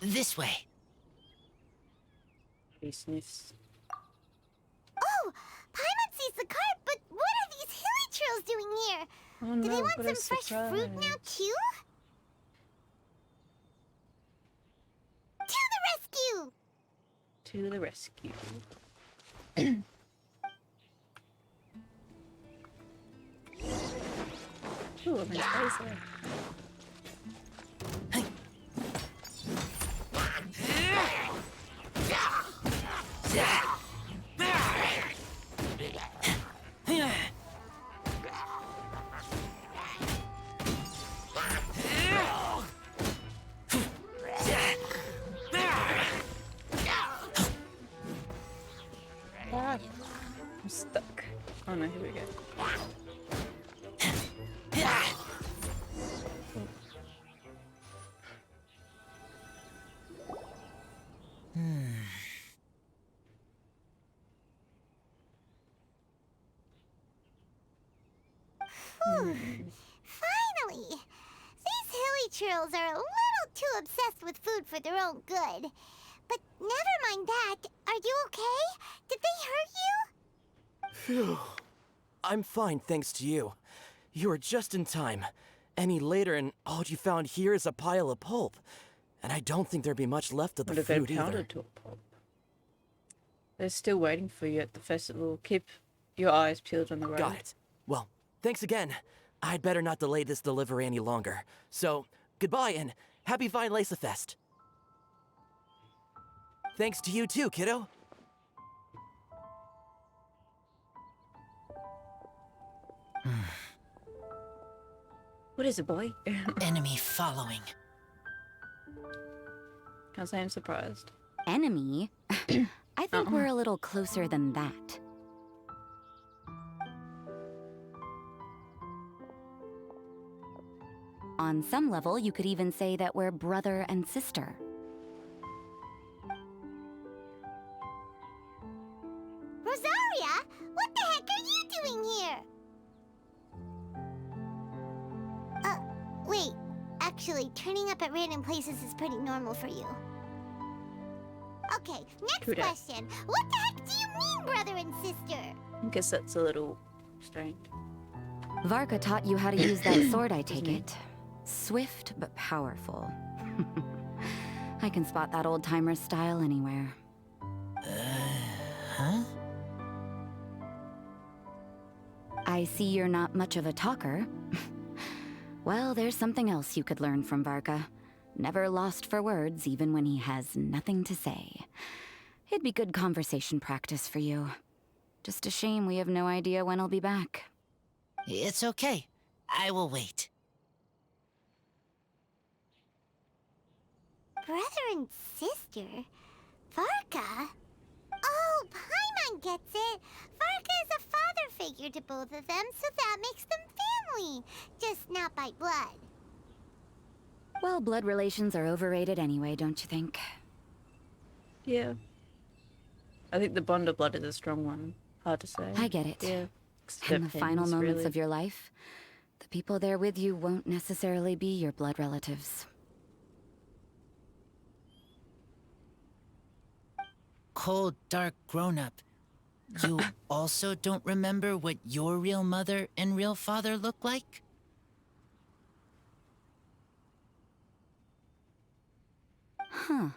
This way. He sniffs. Oh, Paimon sees the cart, but what are these hilly trills doing here? Oh Do no, they want what a some fresh fruit now surprise. too? To the rescue! To the rescue. Ooh, I'm in space there. I'm stuck. Oh no, here we go. Finally! These hilly trills are a little too obsessed with food for their own good. But never mind that. Are you okay? Did they hurt you? Phew. I'm fine, thanks to you. You were just in time. Any later and all you found here is a pile of pulp. And I don't think there'd be much left of the Would have been food pounded either. to a pulp. They're still waiting for you at the festival. Keep your eyes peeled on the road. Got it. Well, thanks again. I'd better not delay this delivery any longer. So, goodbye and happy Vine Lace Fest. Thanks to you too, kiddo. What is it, boy? Enemy following. Can't say I'm surprised. Enemy? I think we're a little closer than that. On some level, you could even say that we're brother and sister. Rosaria, what the heck are you doing here? Wait. Actually, turning up at random places is pretty normal for you. Okay, next True that. question. What the heck do you mean, brother and sister? I guess that's a little strange. Varka taught you how to use that sword, I take it. Swift but powerful. I can spot that old-timer style anywhere. Huh? I see you're not much of a talker. Well, there's something else you could learn from Varka. Never lost for words, even when he has nothing to say. It'd be good conversation practice for you. Just a shame we have no idea when he'll be back. It's okay. I will wait. Brother and sister? Varka? Oh, Paimon gets it. Varka is a father figure to both of them, so that makes them family. Just not by blood. Well, blood relations are overrated anyway, don't you think? Yeah. I think the bond of blood is a strong one. Hard to say. I get it. Yeah. In the final Depends, moments really. of your life, the people there with you won't necessarily be your blood relatives. Cold, dark grown-up. You also don't remember what your real mother and real father look like? Huh.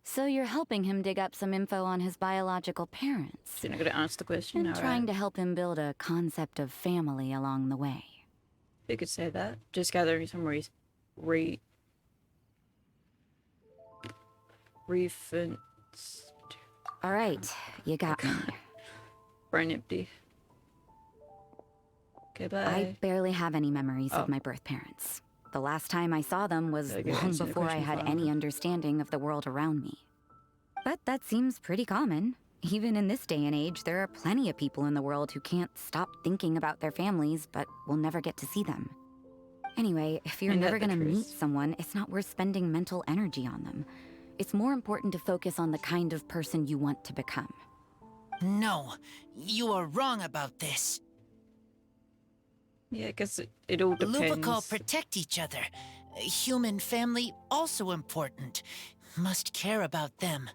So you're helping him dig up some info on his biological parents. You're not going to answer the question. And trying to help him build a concept of family along the way. You could say that. Just gathering some reference. All right, you got me. Brain empty. Okay, bye. I barely have any memories Oh. of my birth parents. The last time I saw them was Okay, long answer the before I question had finally. any understanding of the world around me. But that seems pretty common. Even in this day and age, there are plenty of people in the world who can't stop thinking about their families, but will never get to see them. Anyway, if you're Ain't that never the gonna meet truth? someone, it's not worth spending mental energy on them. It's more important to focus on the kind of person you want to become. No, you are wrong about this. Yeah, I guess it all depends. Lupacol protect each other. Human family also important. Must care about them.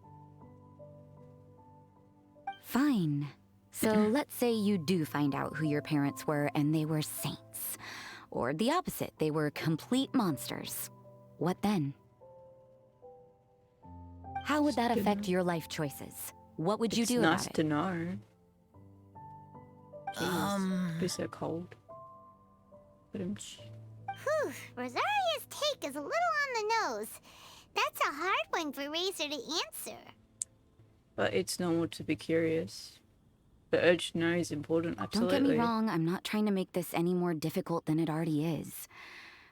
Fine. So let's say you do find out who your parents were and they were saints. Or the opposite, they were complete monsters. What then? How would that affect your life choices? What would you do nice about to it? know. Jeez, be so cold. Whew, Rosaria's take is a little on the nose. That's a hard one for Razor to answer. But it's normal to be curious. The urge to know is important, absolutely. Don't get me wrong, I'm not trying to make this any more difficult than it already is.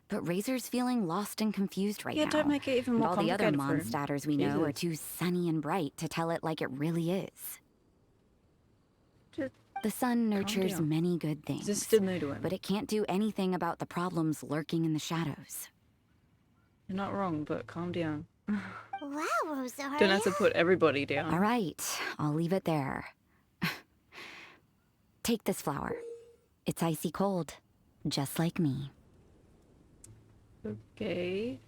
But Razor's feeling lost and confused right now. Yeah, don't make it even And more all the other complicated for him. monsters we know are Jesus. too sunny and bright to tell it like it really is. Just The sun nurtures down. many good things, Is this still new to him? but it can't do anything about the problems lurking in the shadows. You're not wrong, but calm down. Wow, Rosaria. Don't have to put everybody down. All right, I'll leave it there. Take this flower. It's icy cold, just like me. Okay.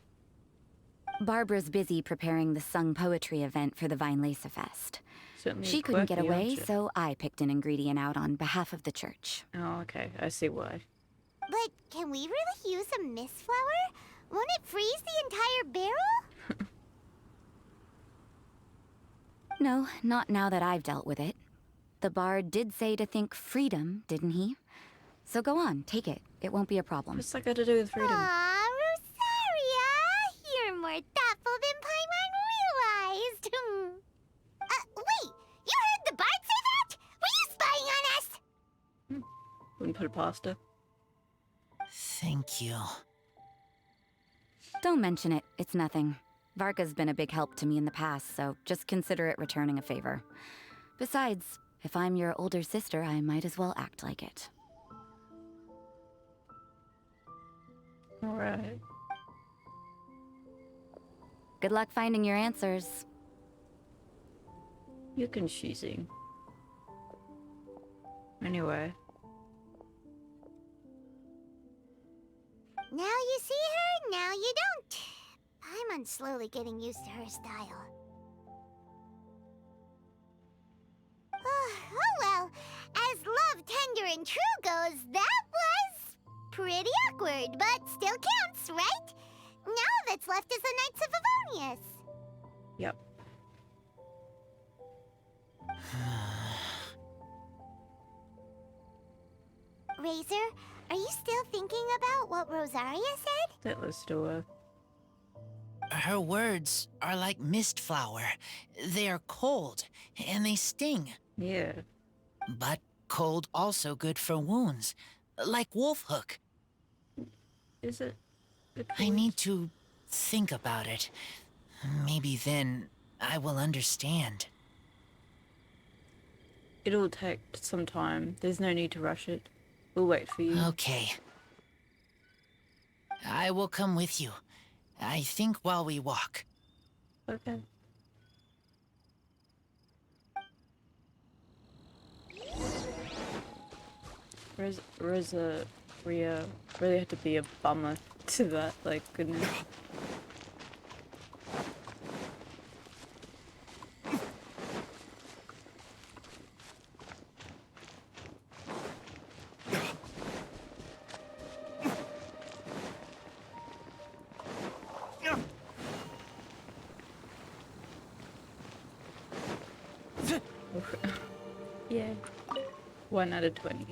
Barbara's busy preparing the sung poetry event for the Vine Lace Fest. Certainly She couldn't get quirky, away, aren't you? so I picked an ingredient out on behalf of the church. Oh, okay. I see why. But can we really use a mist flower? Won't it freeze the entire barrel? No, not now that I've dealt with it. The bard did say to think freedom, didn't he? So go on, take it. It won't be a problem. What's that got to do with freedom? Aw, Rosaria! You're more thoughtful than Paimon realized. Wait! You heard the bard say that? Were you spying on us? Wouldn't put it past her. Thank you. Don't mention it. It's nothing. Varka's been a big help to me in the past, so just consider it returning a favor. Besides, if I'm your older sister, I might as well act like it. Alright. Good luck finding your answers. You're confusing. Anyway. Now you see her, now you don't. Paimon's slowly getting used to her style. Oh well, as love, tender, and true goes, that was pretty awkward, but still counts, right? Now that's left is the Knights of Avonius. Yep. Razor, are you still thinking about what Rosaria said? Let's do it. Her words are like mist flower. They are cold, and they sting. Yeah. But cold also good for wounds, like wolf hook. Is it? I need to think about it. Maybe then I will understand. It'll take some time. There's no need to rush it. We'll wait for you. Okay. I will come with you. I think while we walk. Okay. Rosaria really had to be a bummer to that, like, goodness. Yeah. 1 out of 20.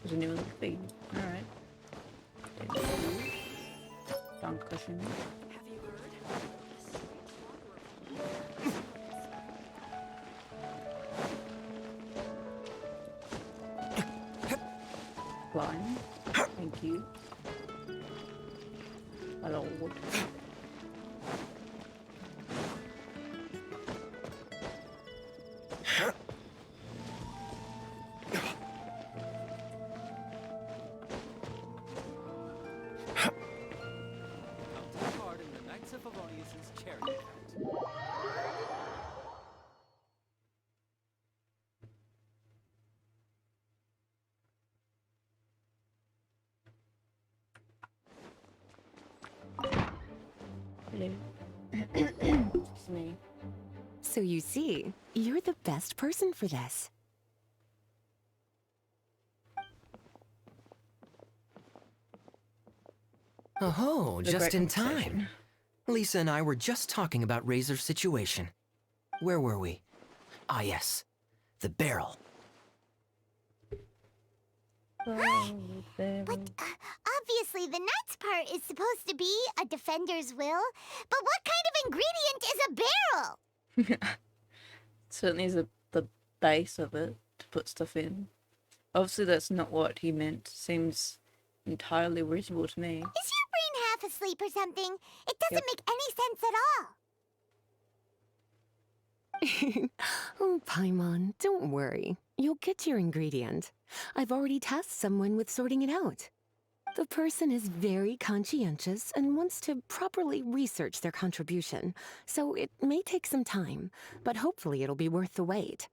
Doesn't even look big. Alright. Dankeschön. Line. Thank you. Hello. Come take part in the Knights of Favonius' charity event. Hello. It's me. So you see, you're the best person for this. Oh, The just great in conversation. time. Lisa and I were just talking about Razor's situation. Where were we? Ah, yes. The barrel. But obviously the nuts part is supposed to be a defender's will. But what kind of ingredient is a barrel? Certainly is the base of it to put stuff in. Obviously, that's not what he meant. Seems entirely reasonable to me. Is your brain half asleep or something? It doesn't Yep. make any sense at all. Oh, Paimon, don't worry. You'll get your ingredient. I've already tasked someone with sorting it out. The person is very conscientious and wants to properly research their contribution, so it may take some time, but hopefully it'll be worth the wait.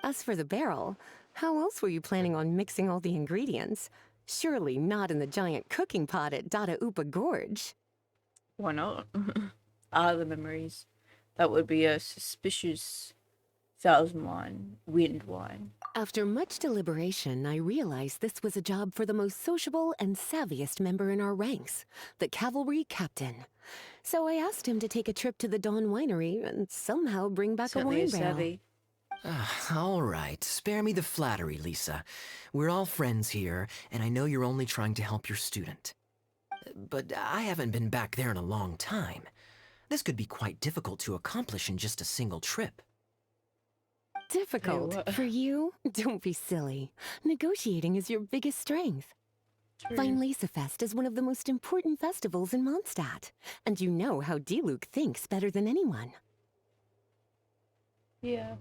As for the barrel, how else were you planning on mixing all the ingredients? Surely not in the giant cooking pot at Dada Upa Gorge. Why not? The memories. That would be a suspicious thousand wine, wind wine. After much deliberation, I realized this was a job for the most sociable and savviest member in our ranks, the cavalry captain. So I asked him to take a trip to the Dawn Winery and somehow bring back Certainly a wine is barrel. savvy. All right, spare me the flattery, Lisa. We're all friends here, and I know you're only trying to help your student. But I haven't been back there in a long time. This could be quite difficult to accomplish in just a single trip. Difficult what? for you? Don't be silly. Negotiating is your biggest strength. True. Lisa Fest is one of the most important festivals in Mondstadt, and you know how Diluc thinks better than anyone. Yeah.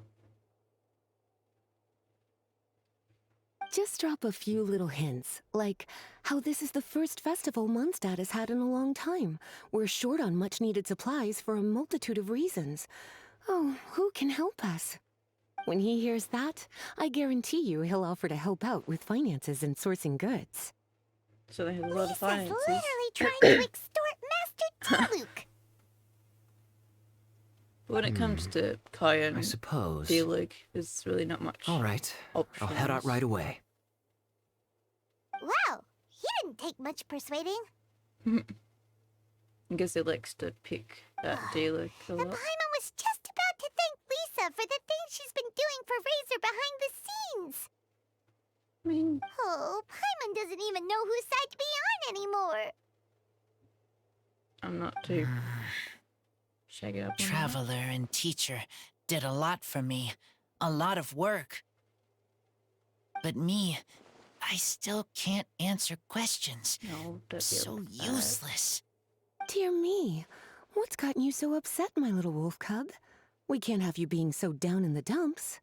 Just drop a few little hints, like how this is the first festival Mondstadt has had in a long time. We're short on much-needed supplies for a multitude of reasons. Oh, who can help us? When he hears that, I guarantee you he'll offer to help out with finances and sourcing goods. So they have a lot of Lisa's finances. literally trying to extort Master Diluc. But when it comes to Kaya I and suppose. Diluc, there's really not much. All right, I'll head out options. right away. Wow, he didn't take much persuading. I guess he likes to pick that Diluc a And lot. Paimon was just about to thank Lisa for the things she's been doing for Razor behind the scenes. I mean, Oh, Paimon doesn't even know whose side to be on anymore. I'm not too shake it up. on that. Traveler and teacher did a lot for me. A lot of work. But me, I still can't answer questions. No, don't be So bad. useless. Dear me, what's gotten you so upset, my little wolf cub? We can't have you being so down in the dumps.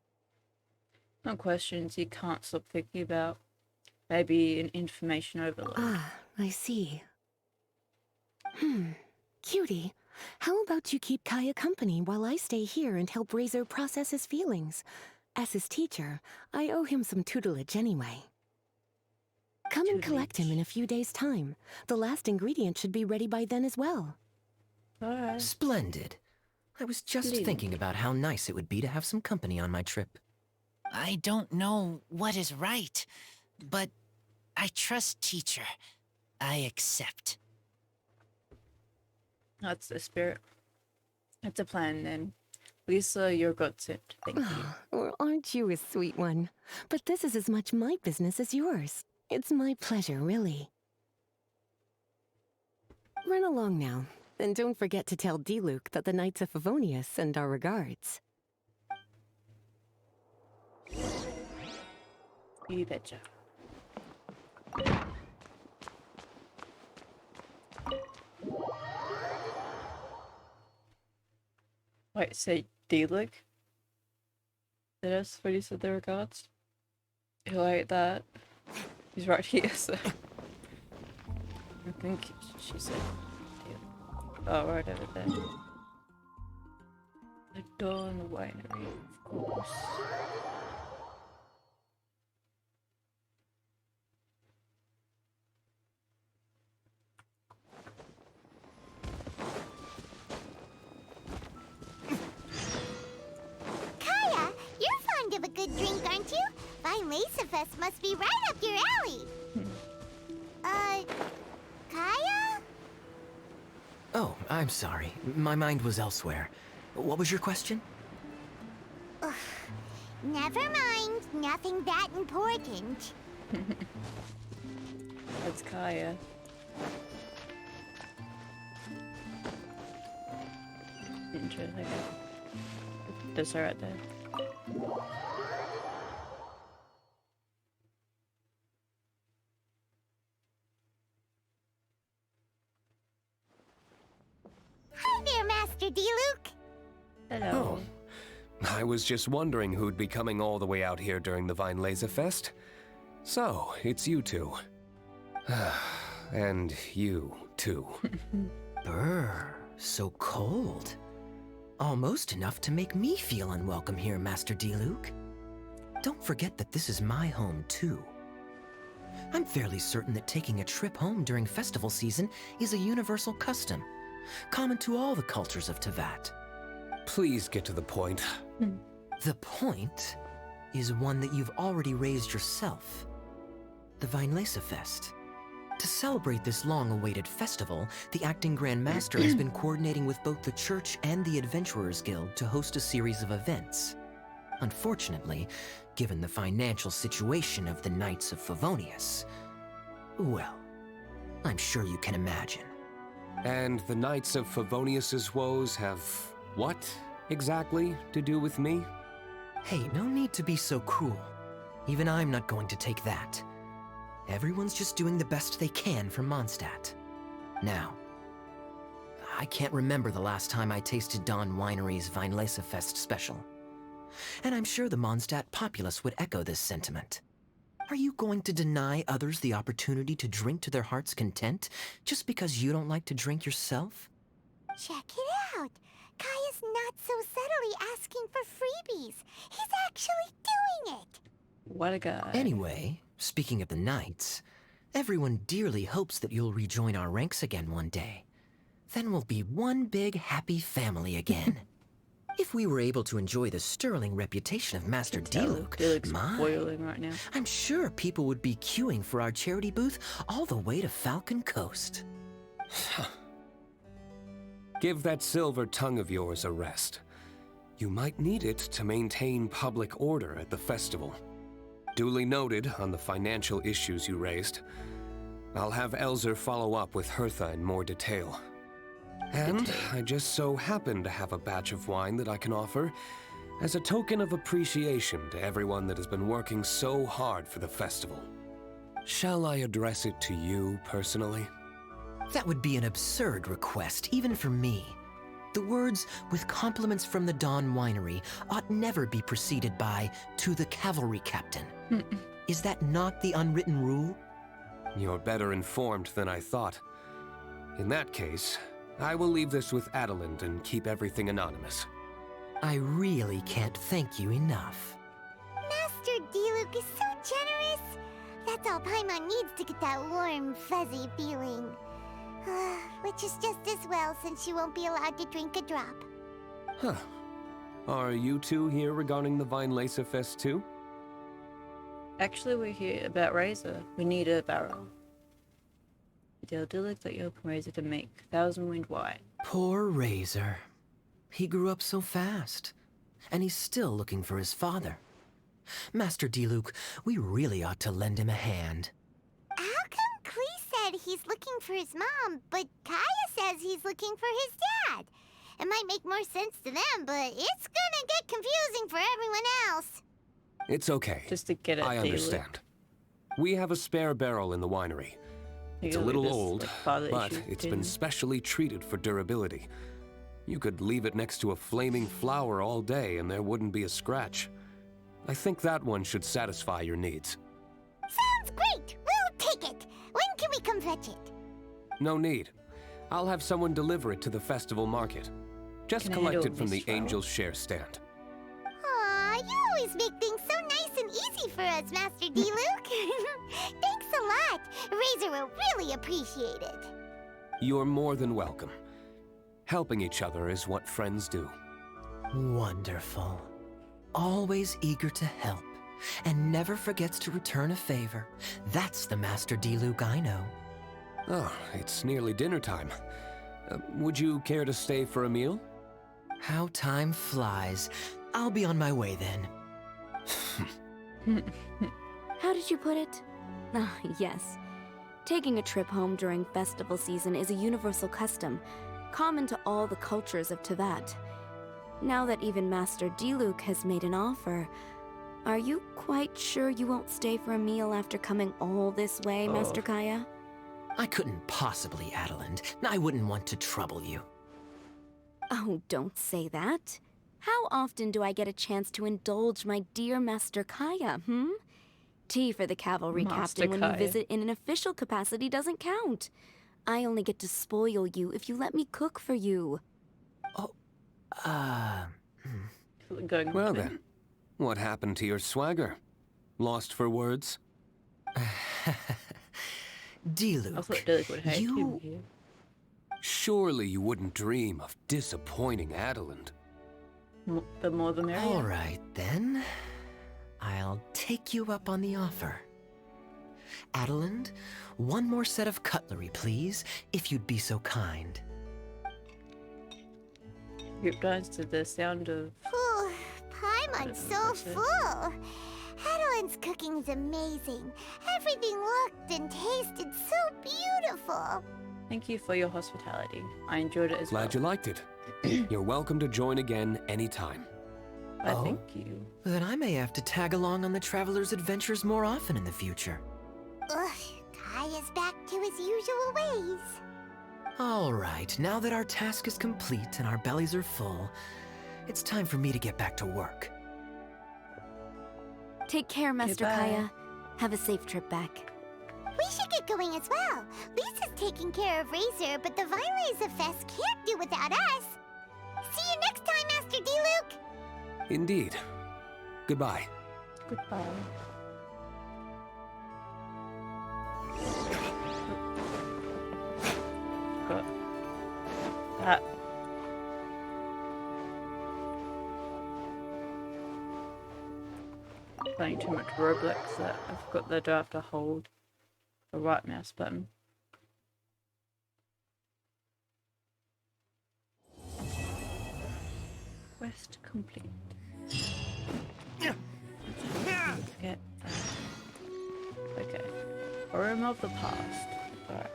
Some questions you can't stop thinking about. Maybe an information overload. Ah, I see. Cutie, how about you keep Kaya company while I stay here and help Razor process his feelings? As his teacher, I owe him some tutelage anyway. Come and collect him in a few days' time. The last ingredient should be ready by then as well. Alright. Splendid. I was just Splendid. thinking about how nice it would be to have some company on my trip. I don't know what is right, but I trust teacher. I accept. That's the spirit. That's a plan then. Lisa, you're godsend. Thank you. Well, aren't you a sweet one? But this is as much my business as yours. It's my pleasure, really. Run along now, and don't forget to tell Diluc that the Knights of Favonius send our regards. You betcha. Wait, say Diluc? That's what he said the regards? He'll hate that. He's right here, so. I think she said. Oh, right over there. The Dawn Winery, of course. Fest must be right up your alley. Kaya? Oh, I'm sorry. My mind was elsewhere. What was your question? Never mind. Nothing that important. That's Kaya. Interesting. Okay. That's her right there. Hi there, Master D-Luke. Hello. Oh, I was just wondering who'd be coming all the way out here during the Vine Laser Fest. So, it's you two. And you, too. Brr, so cold. Almost enough to make me feel unwelcome here, Master D-Luke. Don't forget that this is my home, too. I'm fairly certain that taking a trip home during festival season is a universal custom, common to all the cultures of Teyvat. Please get to the point. The point is one that you've already raised yourself. The Vinelesa Fest. To celebrate this long-awaited festival, the Acting Grand Master has been coordinating with both the Church and the Adventurers Guild to host a series of events. Unfortunately, given the financial situation of the Knights of Favonius, well, I'm sure you can imagine. And the Knights of Favonius's woes have what, exactly, to do with me? Hey, no need to be so cruel. Even I'm not going to take that. Everyone's just doing the best they can for Mondstadt. Now, I can't remember the last time I tasted Dawn Winery's Vinelesa Fest special. And I'm sure the Mondstadt populace would echo this sentiment. Are you going to deny others the opportunity to drink to their heart's content just because you don't like to drink yourself? Check it out. Kaya's not so subtly asking for freebies. He's actually doing it. What a guy. Anyway, speaking of the Knights, everyone dearly hopes that you'll rejoin our ranks again one day. Then we'll be one big happy family again. If we were able to enjoy the sterling reputation of Master D-Luke, D-Luke's boiling my, right now. I'm sure people would be queuing for our charity booth all the way to Falcon Coast. Give that silver tongue of yours a rest. You might need it to maintain public order at the festival. Duly noted on the financial issues you raised. I'll have Elzer follow up with Hertha in more detail. And I just so happen to have a batch of wine that I can offer as a token of appreciation to everyone that has been working so hard for the festival. Shall I address it to you personally? That would be an absurd request, even for me. The words, with compliments from the Dawn Winery, ought never be preceded by, to the cavalry captain. Is that not the unwritten rule? You're better informed than I thought. In that case, I will leave this with Adelind and keep everything anonymous. I really can't thank you enough. Master D-Luke is so generous. That's all Paimon needs to get that warm, fuzzy feeling. Which is just as well since she won't be allowed to drink a drop. Huh. Are you two here regarding the Vinelesa Fest too? Actually, we're here about Razor. We need a barrel. Tell D-Luke that you open Razor to make Thousand Wind wine. Poor Razor. He grew up so fast, and he's still looking for his father. Master D-Luke, we really ought to lend him a hand. How come Klee said he's looking for his mom, but Kaya says he's looking for his dad? It might make more sense to them, but it's gonna get confusing for everyone else. It's okay. Just to get it. I understand. We have a spare barrel in the winery. It's a Usually little this, old, like, father but issue it's too. been specially treated for durability. You could leave it next to a flaming flower all day and there wouldn't be a scratch. I think that one should satisfy your needs. Sounds great! We'll take it! When can we come fetch it? No need. I'll have someone deliver it to the festival market. Just Can I collect handle it from this the flower? Angel's Share stand. Aw, you always make things so nice and easy for us, Master D-Luke. Thanks a lot. Razor will really appreciate it. You're more than welcome. Helping each other is what friends do. Wonderful. Always eager to help, and never forgets to return a favor. That's the Master Diluc I know. Oh, it's nearly dinner time. Would you care to stay for a meal? How time flies. I'll be on my way then. How did you put it? Ah, yes. Taking a trip home during festival season is a universal custom, common to all the cultures of Teyvat. Now that even Master Diluc has made an offer, are you quite sure you won't stay for a meal after coming all this way, Master Kaya? I couldn't possibly, Adeland. I wouldn't want to trouble you. Oh, don't say that. How often do I get a chance to indulge my dear Master Kaya, Tea for the cavalry Master captain when you Kaya. visit in an official capacity doesn't count. I only get to spoil you if you let me cook for you. Going Well then, what happened to your swagger? Lost for words? I Diluc, thought Diluc would hate him you... here. Surely you wouldn't dream of disappointing Adeland. The more the merrier. All right, then. I'll take you up on the offer. Adeland, one more set of cutlery, please, if you'd be so kind. Group dance to the sound of... Whew, Paimon's so That's it. full. Adelin's cooking's amazing. Everything looked and tasted so beautiful. Thank you for your hospitality. I enjoyed it as well. Glad you liked it. You're welcome to join again anytime. I Oh? thank you. Then I may have to tag along on the Traveler's adventures more often in the future. Ugh, Kaya's back to his usual ways. All right, now that our task is complete and our bellies are full, it's time for me to get back to work. Take care, Master Goodbye. Kaya. Have a safe trip back. We should get going as well. Lisa's taking care of Razor, but the Vileza Fest can't do without us. See you next time, Master Diluc. Indeed. Goodbye. Goodbye. Got that. Playing too much Roblox that I forgot that I do have to hold the right mouse button. Quest complete. Get that. Okay. Room of the past. Alright.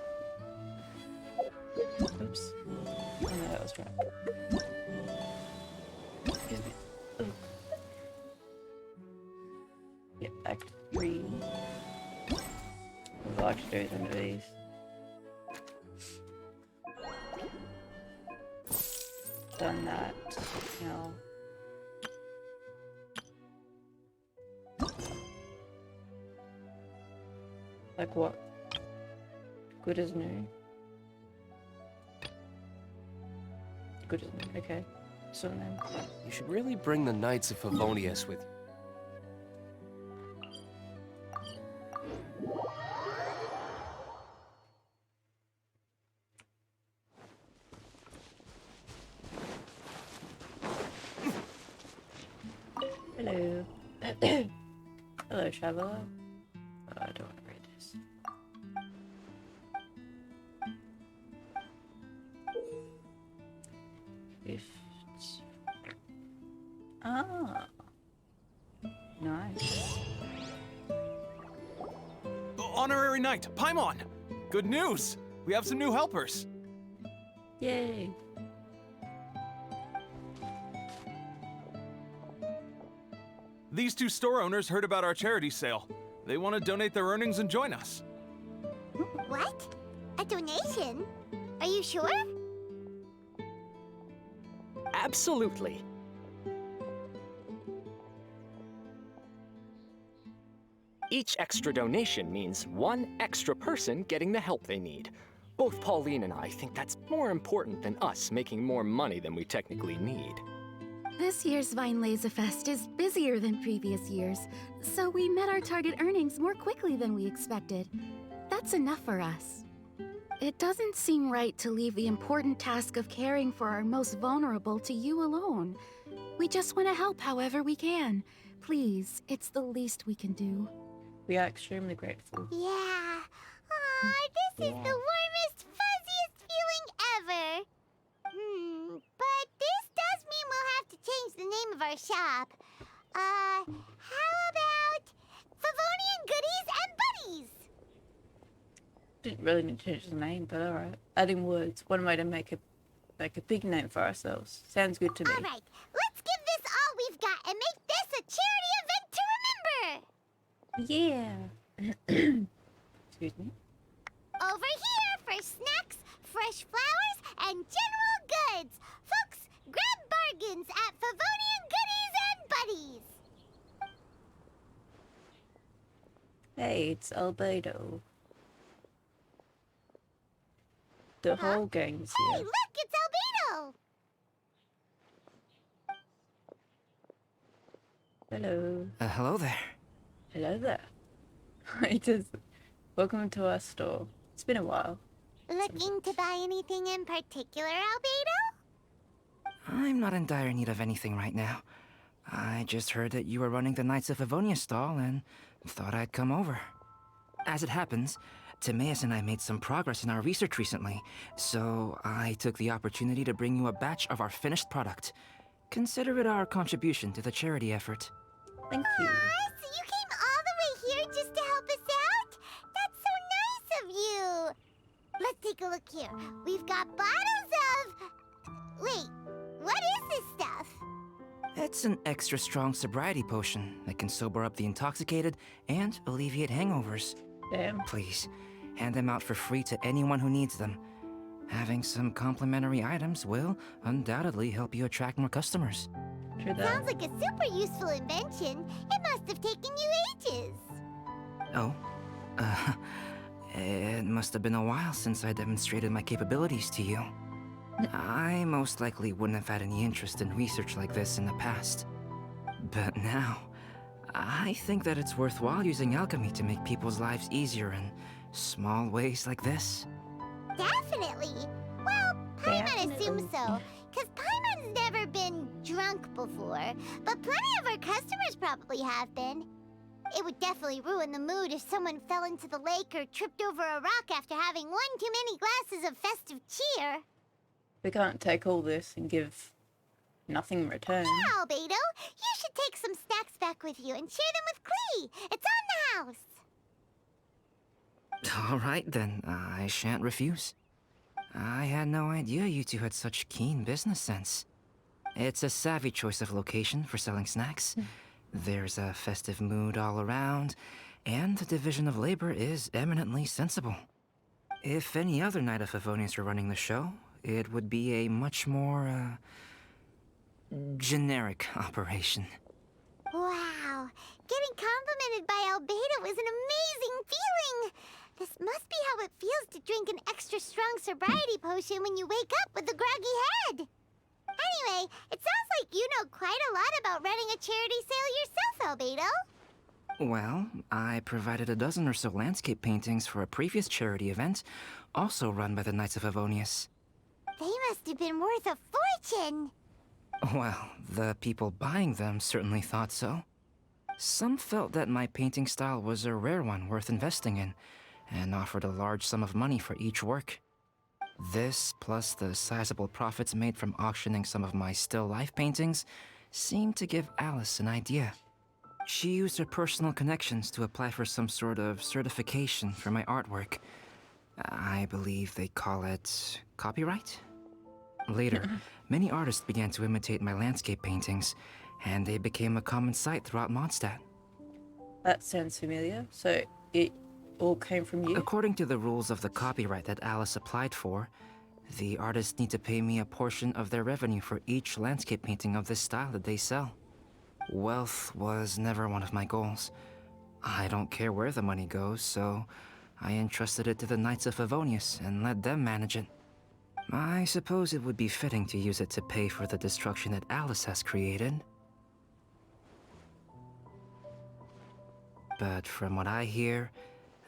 Oops. Oh no, that was right. Excuse me. Ugh. Yep, Act 3. What do I like to do with one of these? Done that. Now. Like what? Good as new. Good as new. Okay. So then. You should really bring the Knights of Favonius with you. Hello. Hello, traveler. Oh, I don't want to read this. Ah. Nice. Honorary Knight, Paimon! Good news! We have some new helpers! Yay. These two store owners heard about our charity sale. They want to donate their earnings and join us. What? A donation? Are you sure? Absolutely. Each extra donation means one extra person getting the help they need. Both Pauline and I think that's more important than us making more money than we technically need. This year's Vinelaza Fest is busier than previous years, so we met our target earnings more quickly than we expected. That's enough for us. It doesn't seem right to leave the important task of caring for our most vulnerable to you alone. We just want to help however we can. Please, it's the least we can do. We are extremely grateful. Yeah. Aw, this is the warmest, fuzziest feeling ever. But this does mean we'll have to change the name of our shop. How about Favonian Goodies and Buddies? Didn't really need to change the name, but alright. Adding words, one way to make a big name for ourselves. Sounds good to me. All right, let's give this all we've got and make this a charity event to remember. Yeah. Excuse me. Over here for snacks, fresh flowers, and general goods. Folks, grab bargains at Favonian Goodies and Buddies. Hey, it's Albedo. The whole gang's Hey, here. look, it's Albedo. Hello. Hello there. Hello there. I just... Welcome to our store. It's been a while. Looking to buy anything in particular, Albedo? I'm not in dire need of anything right now. I just heard that you were running the Knights of Avonia stall and thought I'd come over. As it happens, Timaeus and I made some progress in our research recently, so I took the opportunity to bring you a batch of our finished product. Consider it our contribution to the charity effort. Thank you. Aw, so you came all the way here just to help us out? That's so nice of you. Let's take a look here. We've got bottles of... Wait, what is this stuff? It's an extra strong sobriety potion that can sober up the intoxicated and alleviate hangovers. Damn. Please, hand them out for free to anyone who needs them. Having some complimentary items will undoubtedly help you attract more customers. True that. Sounds like a super useful invention. It must have taken you ages. Oh, it must have been a while since I demonstrated my capabilities to you. I most likely wouldn't have had any interest in research like this in the past. But now, I think that it's worthwhile using alchemy to make people's lives easier in small ways like this. Definitely. Well, Paimon assumes so, because Paimon's never been drunk before, but plenty of our customers probably have been. It would definitely ruin the mood if someone fell into the lake or tripped over a rock after having one too many glasses of festive cheer. We can't take all this and give nothing in return. Yeah, Albedo, you should take some snacks back with you and share them with Klee. It's on the house. All right then, I shan't refuse. I had no idea you two had such keen business sense. It's a savvy choice of location for selling snacks. There's a festive mood all around, and the division of labor is eminently sensible. If any other Knight of Favonius were running the show, it would be a much more, generic operation. Wow, getting complimented by Albedo is an amazing feeling. This must be how it feels to drink an extra strong sobriety potion when you wake up with a groggy head. Anyway, it sounds like you know quite a lot about running a charity sale yourself, Albedo. Well, I provided a dozen or so landscape paintings for a previous charity event, also run by the Knights of Favonius. They must have been worth a fortune. Well, the people buying them certainly thought so. Some felt that my painting style was a rare one worth investing in, and offered a large sum of money for each work. This, plus the sizable profits made from auctioning some of my still life paintings, seemed to give Alice an idea. She used her personal connections to apply for some sort of certification for my artwork. I believe they call it copyright? Later, many artists began to imitate my landscape paintings, and they became a common sight throughout Mondstadt. That sounds familiar. So it all came from you? According to the rules of the copyright that Alice applied for, the artists need to pay me a portion of their revenue for each landscape painting of this style that they sell. Wealth was never one of my goals. I don't care where the money goes, so I entrusted it to the Knights of Favonius and let them manage it. I suppose it would be fitting to use it to pay for the destruction that Alice has created. But from what I hear,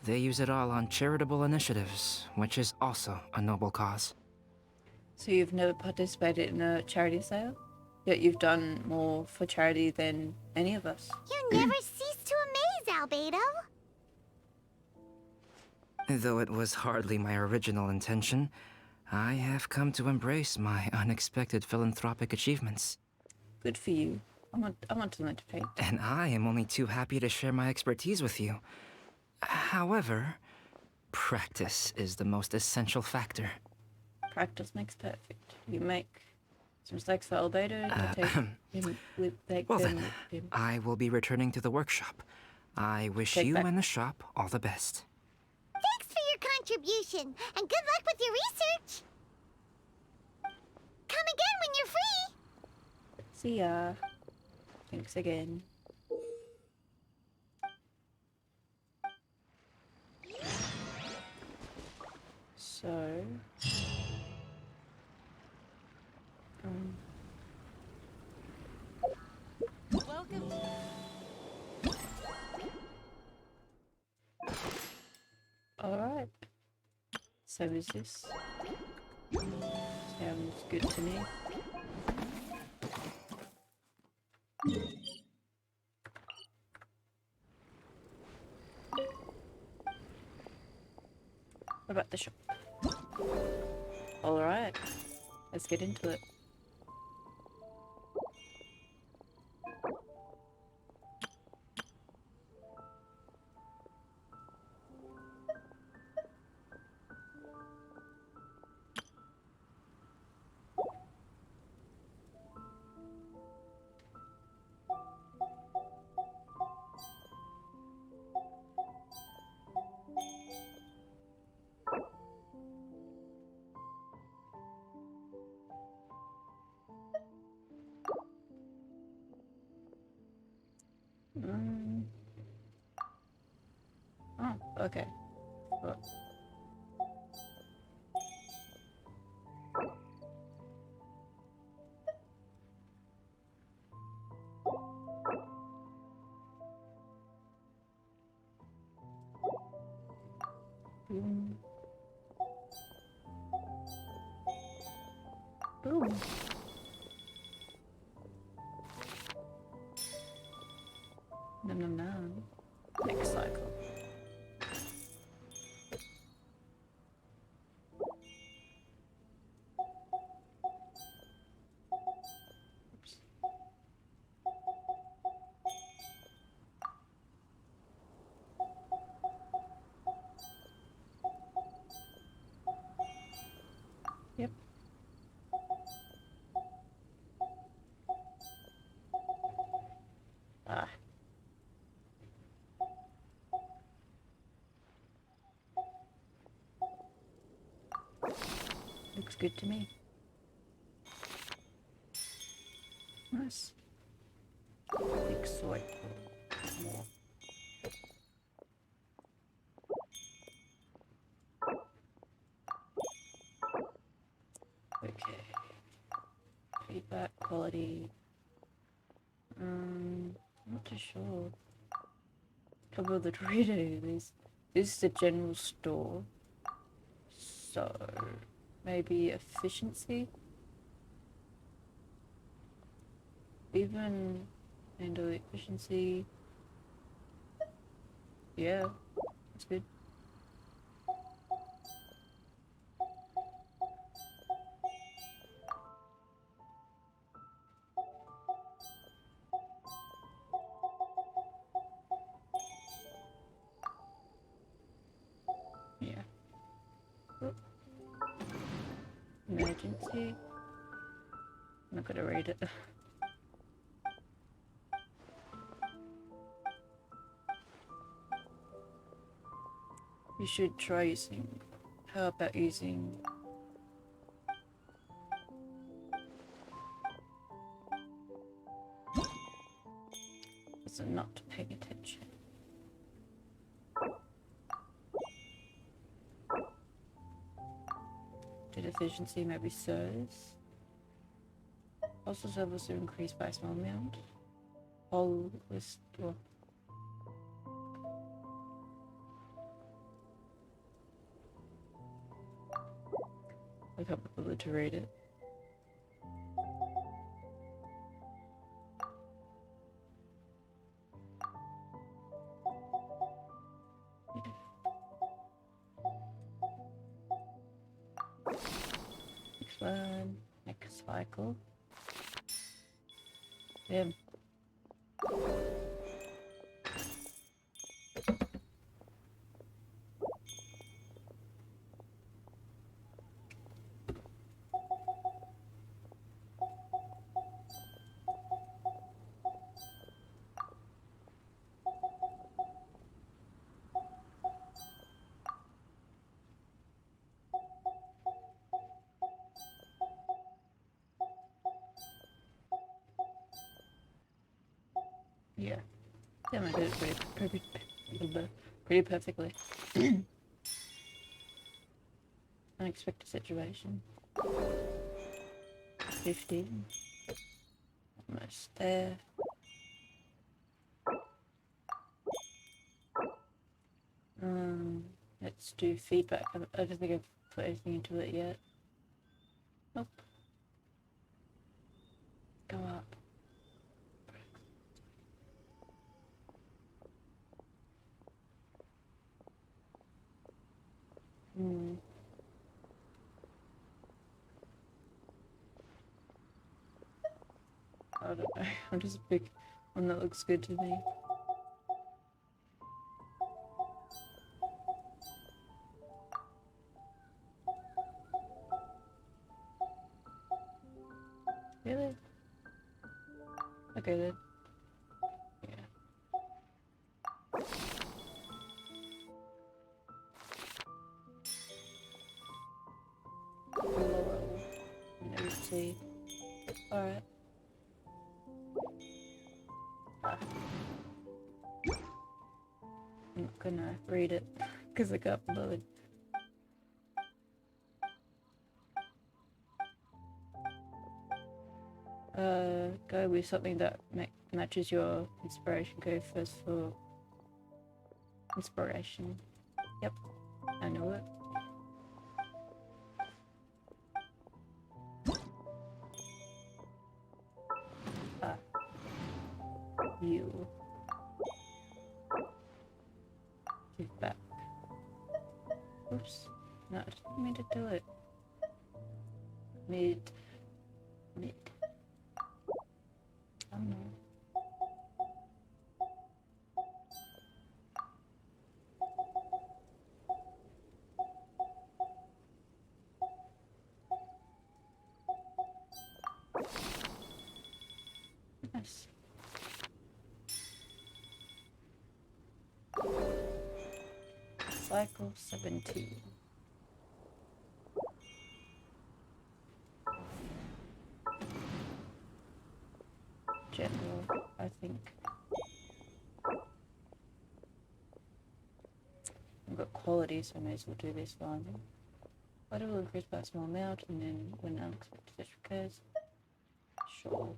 they use it all on charitable initiatives, which is also a noble cause. So you've never participated in a charity sale? Yet you've done more for charity than any of us. You never cease to amaze, Albedo. Though it was hardly my original intention, I have come to embrace my unexpected philanthropic achievements. Good for you. I want to learn to paint. And I am only too happy to share my expertise with you. However, practice is the most essential factor. Practice makes perfect. You make some mistakes for Albedo to take Well them then, with him. I will be returning to the workshop. I wish Take you back. and the shop all the best. Thanks for your contribution, and good luck with your research. Come again when you're free. See ya. Thanks again. So... Welcome. Alright. So is this? Sounds good to me. What about the shop? Alright. Let's get into it. Oh, okay. Well. Boom. Boom. Nom nom nom. Next cycle. Oops. Yep. Ah. Looks good to me. Nice. Big sword. More. Okay. Feedback quality. Not too sure. Cover the Dorito. This is the general store. So maybe efficiency? Even handle efficiency. Yeah, that's good. Yeah. Oop. Emergency. I'm not gonna read it. You should try using. How about using? So not paying attention. Did efficiency maybe serves? Also levels are increased by a small amount. Whole list. Well, I can't be able to read it. Next one. Next cycle. Damn. Yeah. Damn, I did it pretty perfectly. Unexpected situation. 15. Almost there. Let's do feedback. I don't think I've put anything into it yet. Nope. Go up. I don't know. I'm just pick one that looks good to me. Really? Okay then. Yeah. Laurel. Never see. Alright. I'm not gonna read it because I got bloated. Go with something that matches your inspiration. Go first for inspiration. Yep, I know it. You. Give back. Oops. No, I didn't mean to do it. Mid. I don't know. Nice. Cycle 17. General, I think. I've got quality, so I may as well do this one. But it will increase by a small amount, and then when unexpected this occurs, sure.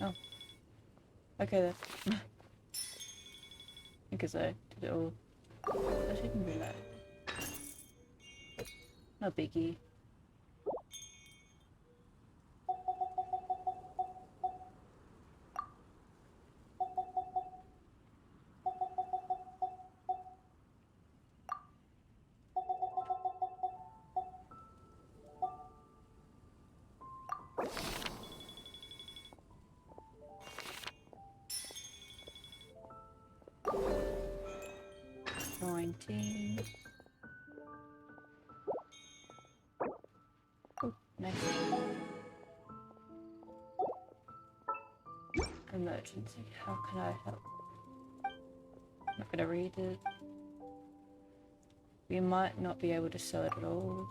Oh. Okay then. Because I did it all. I shouldn't be loud. No biggie. Oh, nice. Emergency. How can I help? I'm not gonna read it. We might not be able to sell it at all.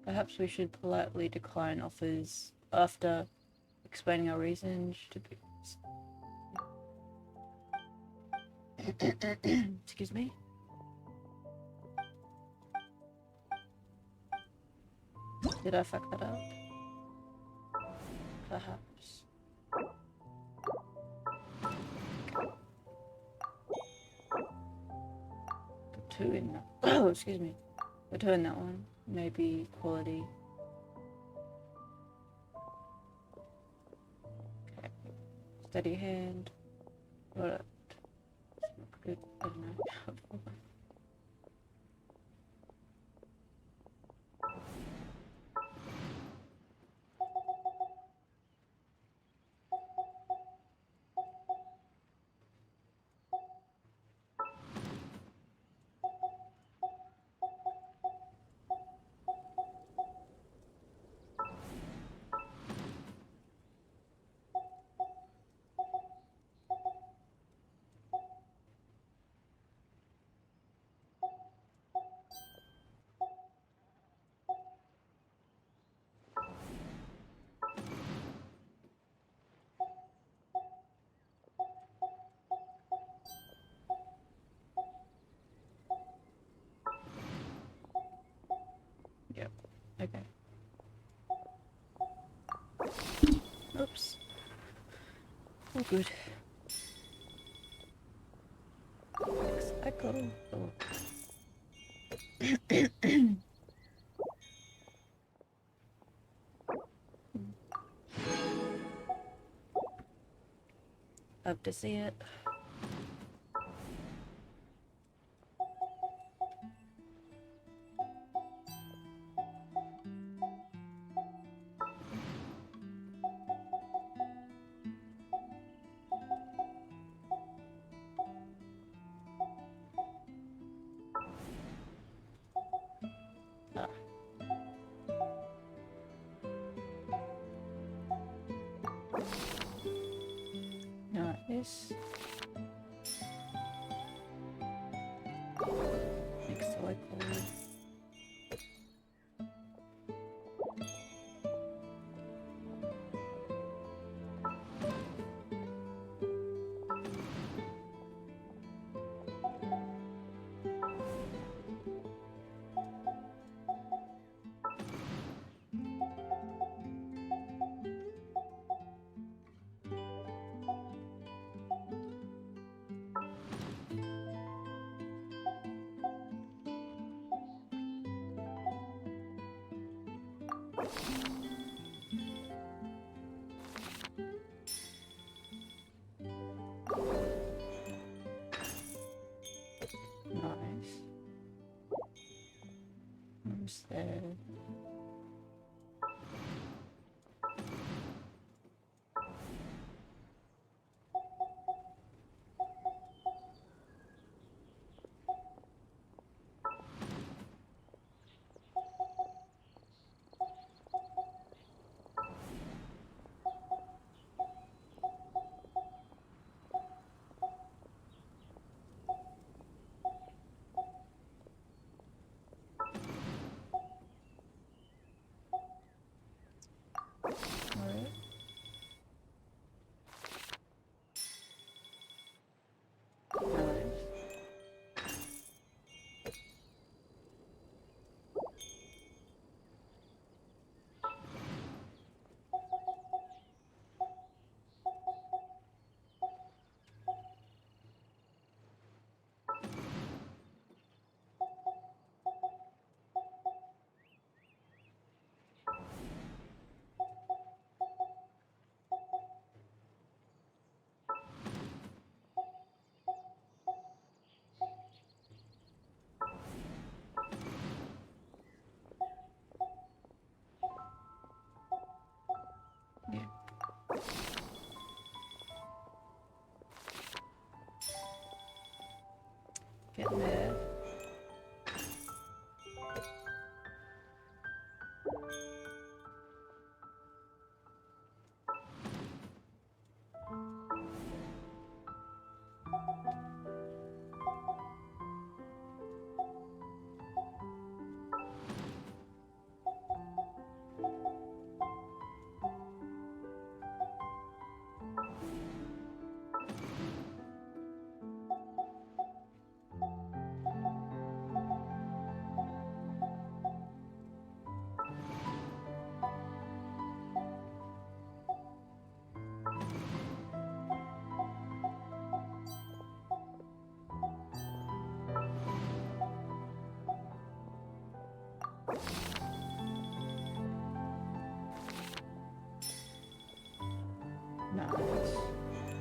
Perhaps we should politely decline offers after explaining our reasons to be... Excuse me? Did I fuck that up? Perhaps. Put 2 in that. Oh, excuse me. Put 2 in that one. Maybe quality. Steady hand. What? Good. I don't know. Yep. Okay. Oops. Oh, good. Next echo. Oh. Love to see it. Nice. Next cycle. Nice. Instead. Alright. Nice. Yeah. Getting there. Nice.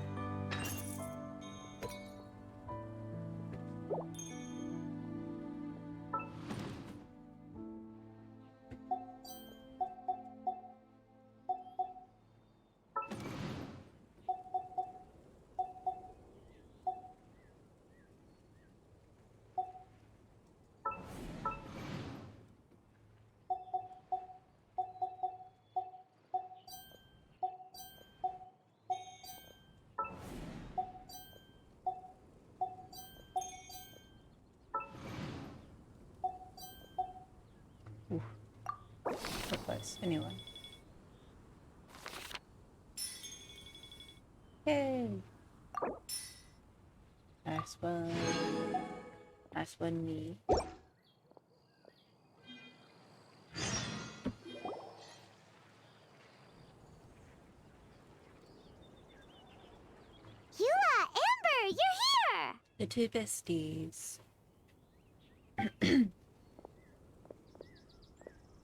nice. Anyway. Yay! Nice one. Nice one, me. Yula, Amber, you're here! The two besties.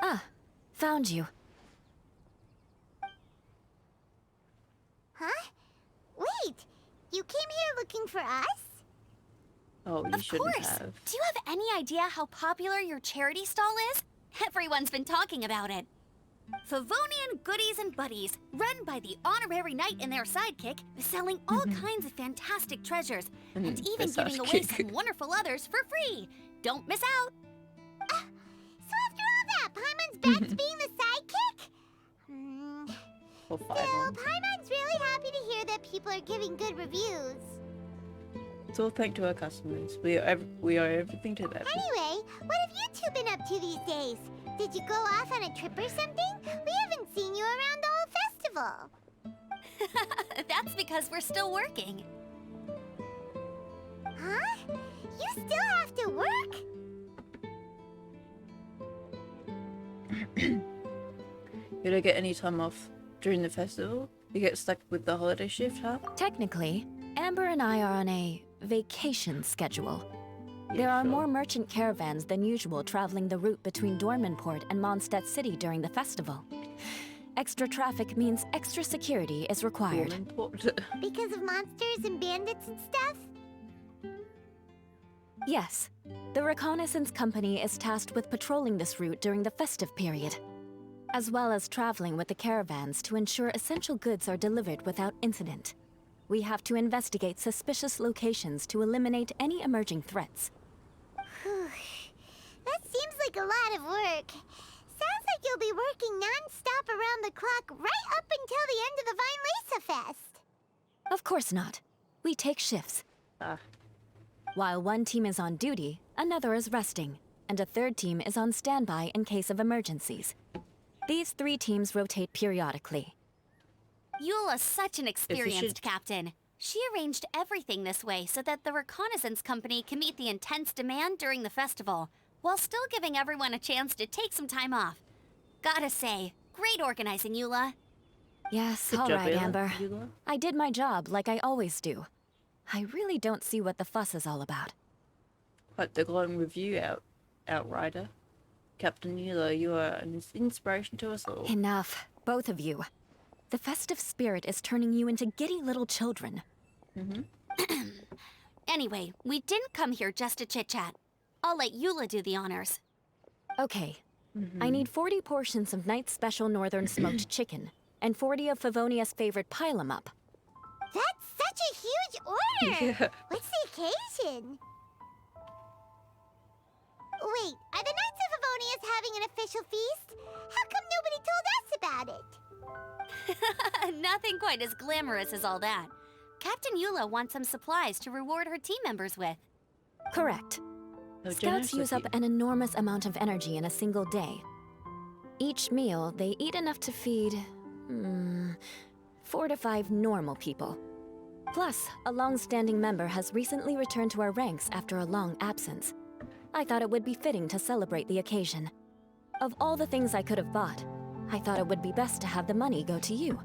Ah, found you. Huh? Wait, you came here looking for us? Oh, you Of shouldn't course. have. Do you have any idea how popular your charity stall is? Everyone's been talking about it. Favonian Goodies and Buddies, run by the honorary knight and their sidekick, selling all kinds of fantastic treasures, and even the giving away sidekick. some wonderful others for free. Don't miss out. So after all that, Paimon's back to being the sidekick? Or Still, Paimon. Paimon's really happy to hear that people are giving good reviews. It's all thanks to our customers. We are everything to them. Anyway, what have you two been up to these days? Did you go off on a trip or something? We haven't seen you around the whole festival. That's because we're still working. Huh? You still have to work? You don't get any time off during the festival? You get stuck with the holiday shift, huh? Technically, Amber and I are on a vacation schedule. Yeah, There are sure. more merchant caravans than usual traveling the route between Dormanport and Mondstadt City during the festival. Extra traffic means extra security is required. Dormanport. Because of monsters and bandits and stuff? Yes, the reconnaissance company is tasked with patrolling this route during the festive period, as well as traveling with the caravans to ensure essential goods are delivered without incident. We have to investigate suspicious locations to eliminate any emerging threats. Whew. That seems like a lot of work. Sounds like you'll be working non-stop around the clock right up until the end of the Vine Lisa Fest. Of course not. We take shifts. Ah. While one team is on duty, another is resting, and a third team is on standby in case of emergencies. These 3 teams rotate periodically. Eula's such an experienced Efficient. captain. She arranged everything this way so that the reconnaissance company can meet the intense demand during the festival, while still giving everyone a chance to take some time off. Gotta say, great organizing, Eula. Yes, Good all job, right, Ayla. Amber. Eula. I did my job like I always do. I really don't see what the fuss is all about. Quite the glowing review, Outrider. Captain Eula, you are an inspiration to us all. Enough, both of you. The festive spirit is turning you into giddy little children. Anyway, we didn't come here just to chit-chat. I'll let Eula do the honors. Okay. I need 40 portions of Knight's Special Northern Smoked Chicken, and 40 of Favonia's favorite pile-em-up. That's such a huge order! Yeah. What's the occasion? Wait, are the Knights of Favonius having an official feast? How come nobody told us about it? Nothing quite as glamorous as all that. Captain Eula wants some supplies to reward her team members with. Correct. So Scouts generous use of up an enormous amount of energy in a single day. Each meal, they eat enough to feed... 4 to 5 normal people. Plus, a long-standing member has recently returned to our ranks after a long absence. I thought it would be fitting to celebrate the occasion. Of all the things I could have bought, I thought it would be best to have the money go to you.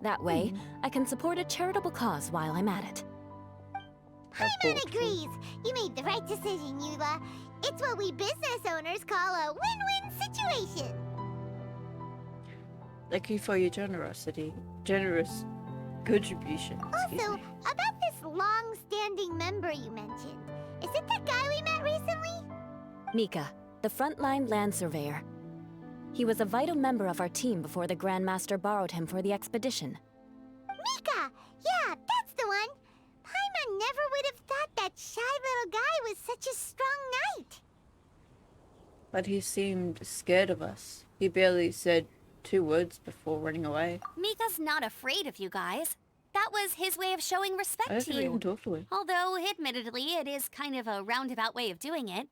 That way, I can support a charitable cause while I'm at it. Paimon agrees. You made the right decision, Eula. It's what we business owners call a win-win situation. Thank you for your generosity. Generous contribution. Excuse Also, me. about this long-standing member you mentioned, is it that guy we met recently? Mika, the frontline land surveyor. He was a vital member of our team before the Grandmaster borrowed him for the expedition. Mika! Yeah, that's the one! Paimon never would have thought that shy little guy was such a strong knight. But he seemed scared of us. He barely said 2 words before running away. Mika's not afraid of you guys. That was his way of showing I respect to haven't even you. talked to him. Although, admittedly, it is kind of a roundabout way of doing it.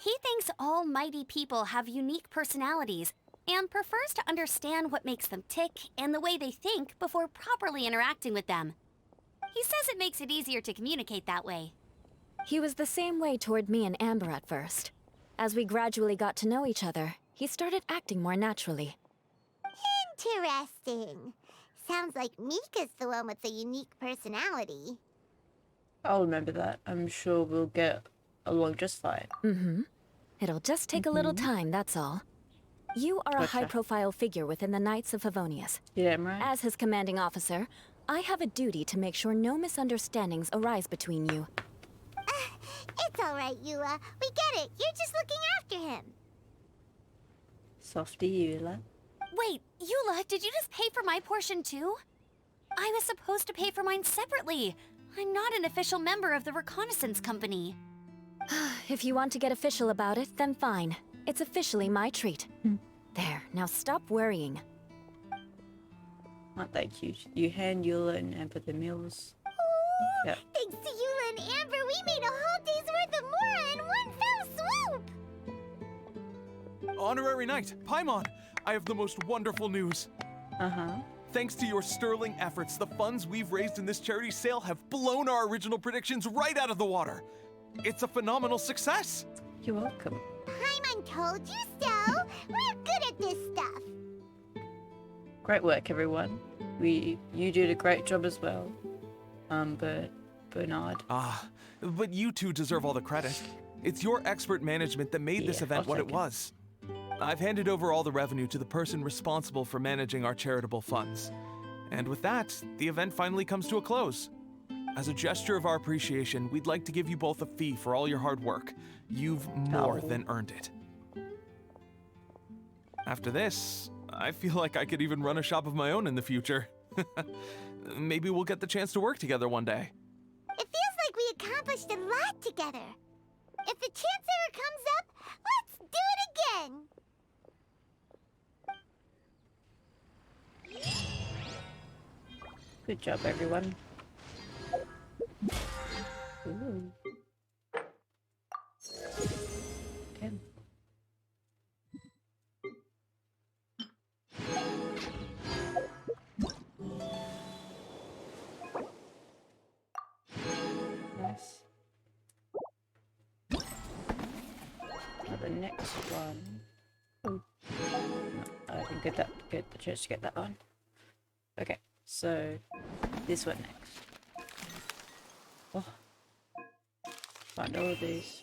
He thinks all mighty people have unique personalities, and prefers to understand what makes them tick and the way they think before properly interacting with them. He says it makes it easier to communicate that way. He was the same way toward me and Amber at first. As we gradually got to know each other, he started acting more naturally. Interesting. Sounds like Mika's the one with the unique personality. I'll remember that. I'm sure we'll get along just fine. Mm-hmm. It'll just take a little time, that's all. You are a Gotcha. high-profile figure within the Knights of Favonius. Yeah, I'm right. As his commanding officer, I have a duty to make sure no misunderstandings arise between you. It's alright, Eula. We get it. You're just looking after him. Softy Eula. Wait, Eula, did you just pay for my portion too? I was supposed to pay for mine separately. I'm not an official member of the reconnaissance company. If you want to get official about it, then fine. It's officially my treat. There, now stop worrying. Oh, thank you. You hand Eula and Amber the meals. Ooh, Yep. thanks to Eula and Amber, we made a whole day's worth of Mora in one fell swoop! Honorary Knight, Paimon! I have the most wonderful news. Uh-huh. Thanks to your sterling efforts, the funds we've raised in this charity sale have blown our original predictions right out of the water. It's a phenomenal success. You're welcome. Paimon told you so! We're good at this stuff! Great work, everyone. You did a great job as well. Bernard. But you two deserve all the credit. It's your expert management that made this event what it was. I've handed over all the revenue to the person responsible for managing our charitable funds. And with that, the event finally comes to a close. As a gesture of our appreciation, we'd like to give you both a fee for all your hard work. You've more than earned it. After this, I feel like I could even run a shop of my own in the future. Maybe we'll get the chance to work together one day. It feels like we accomplished a lot together. If the chance ever comes up, let's do it again! Good job, everyone. Ooh. 10. Nice. Now the next one. Oh. No, I didn't get the chance to get that one. Okay, so this one next. Oh. Find all of these.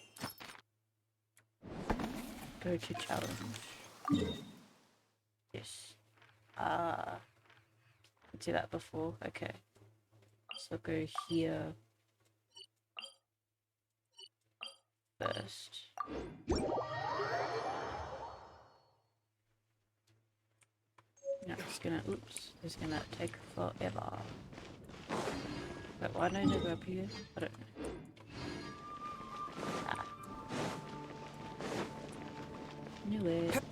Go to challenge. Yes. Did that before. Okay. So go here first. No, it's gonna. Oops. It's gonna take forever. But why don't I go up here? I don't know. Ah. Knew it.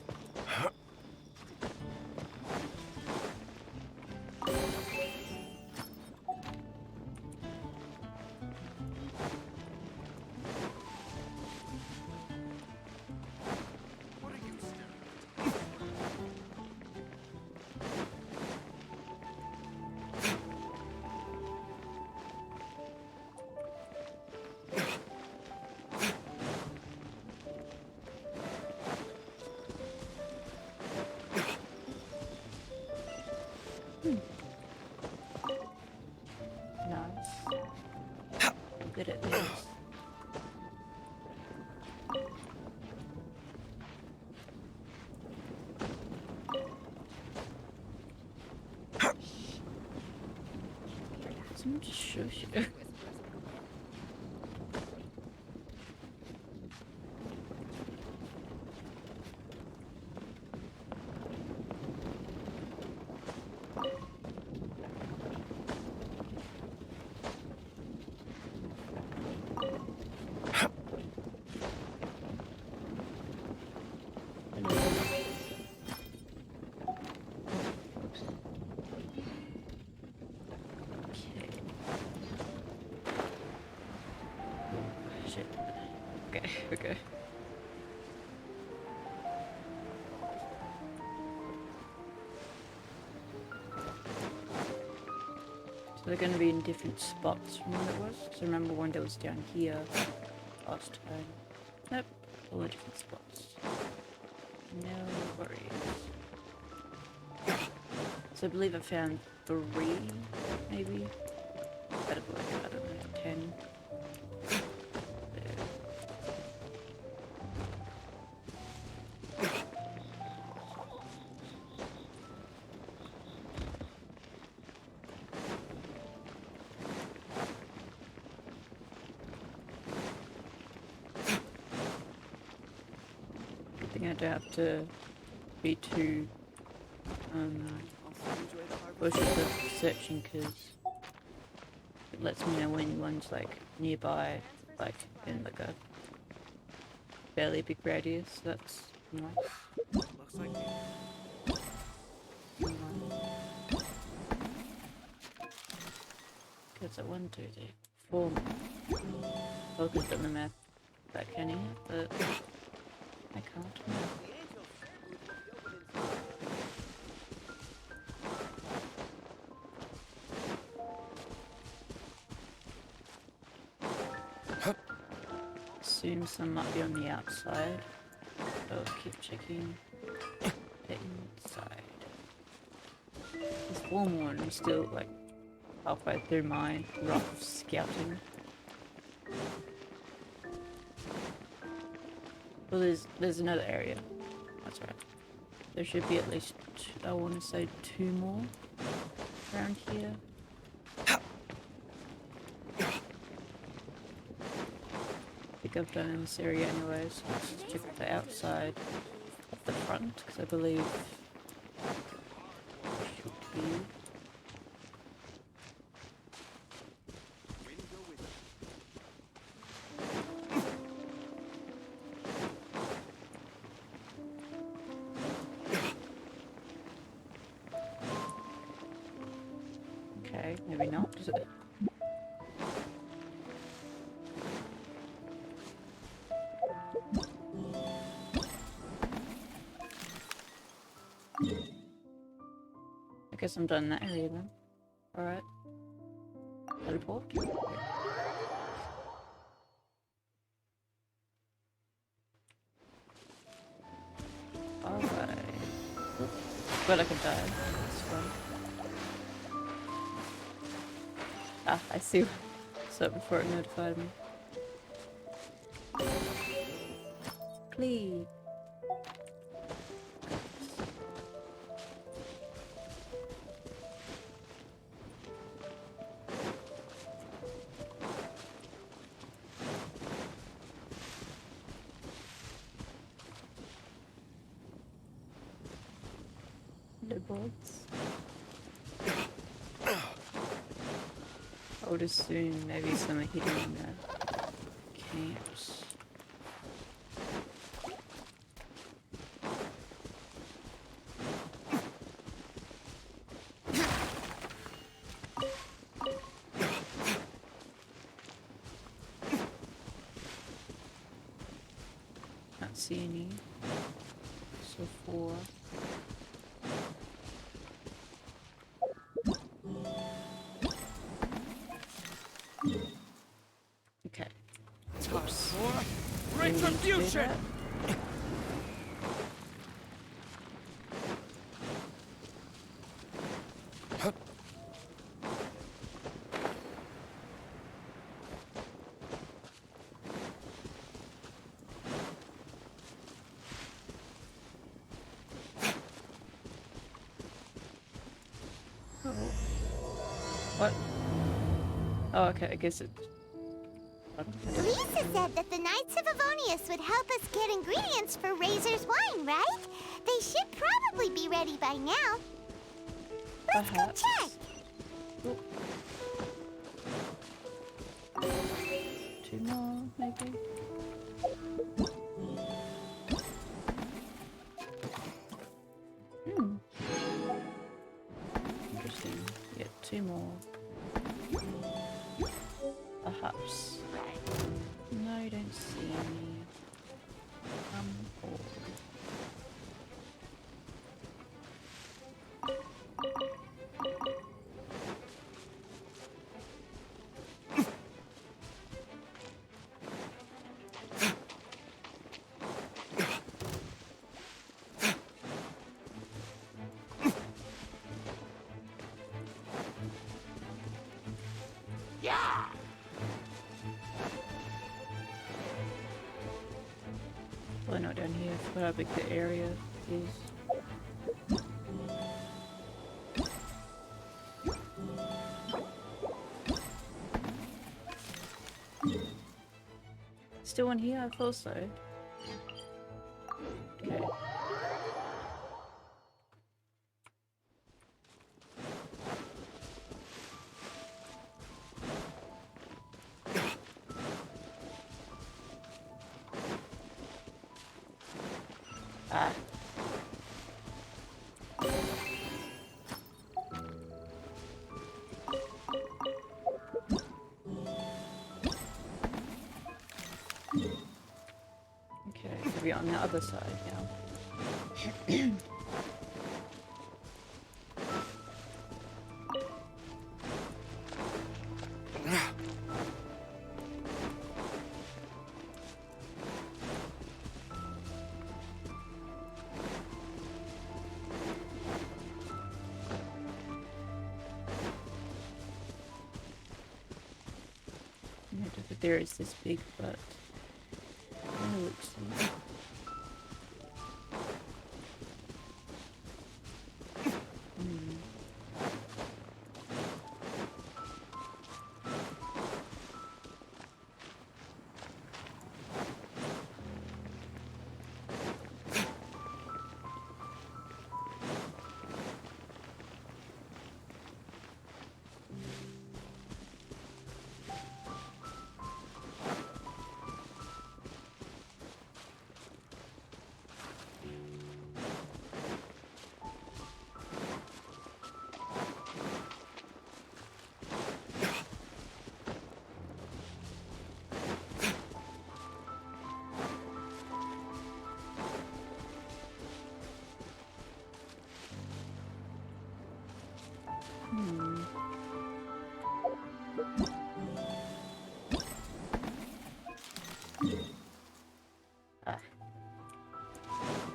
Nice. I'm good at this. Someone just shows you. Okay. So they're going to be in different spots from what it was. So remember one that was down here last time. Nope, all the different spots. No worries. So I believe I found 3, maybe. Better be like, I don't know, 10. There. I think I don't have to be too cautious of searching because it lets me know when one's like nearby, like in like a fairly big radius. That's nice. Looks like It's a 1, 2, 3, 4. I could have done the math back in here, but I can't. Assume some might be on the outside. I'll keep checking the inside. There's 4 more and I'm still like halfway through my rough scouting. Well, there's another area. That's right. There should be at least, I want to say 2 more around here. I think I've done in this area anyway, so let's just check the outside of the front, because I believe there should be. Okay, maybe not. Is it? I guess I'm done in that area then. Alright. Teleport. Alright. Well, I can die. That's fun. Ah, I see. So before it notified me. Please. Boards. I would assume maybe some are hidden in the camps. Can't see any. So 4. Okay. Oops. retribution! What? Oh, okay, I guess it... Lisa said that the Knights of Avonius would help us get ingredients for Razor's wine, right? They should probably be ready by now. Let's go check. Ooh. 2 more, maybe? Interesting. Yeah, 2 more. Perhaps. No, you don't see me. Come forward. down here. I forgot how big the area is. Still one here? I thought so. Okay. Ah. Okay, so we're on the other side now. There is this big, but it looks like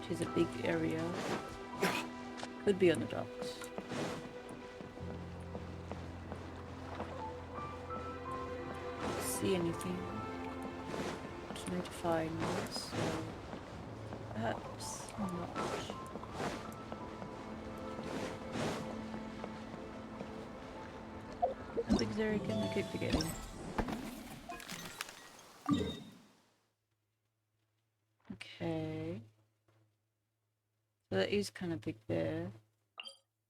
which is a big area. Could be on the docks. See anything? Just need to find this. So perhaps not. How big is there again? I keep forgetting. Okay. So that is kind of big there.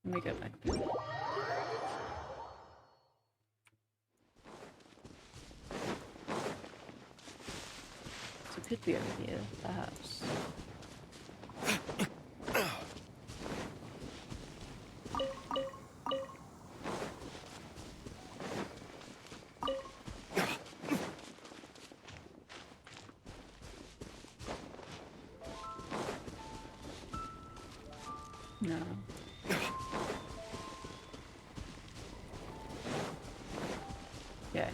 Let me go back there. So it could be over here, perhaps. No. Okay.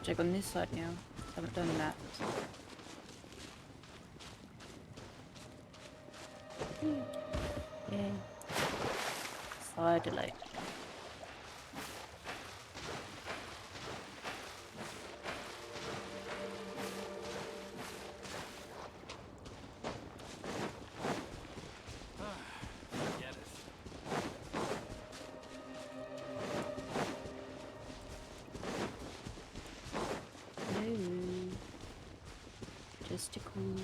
Check on this side now. Haven't done that. Yay. Fire delay. Testicles.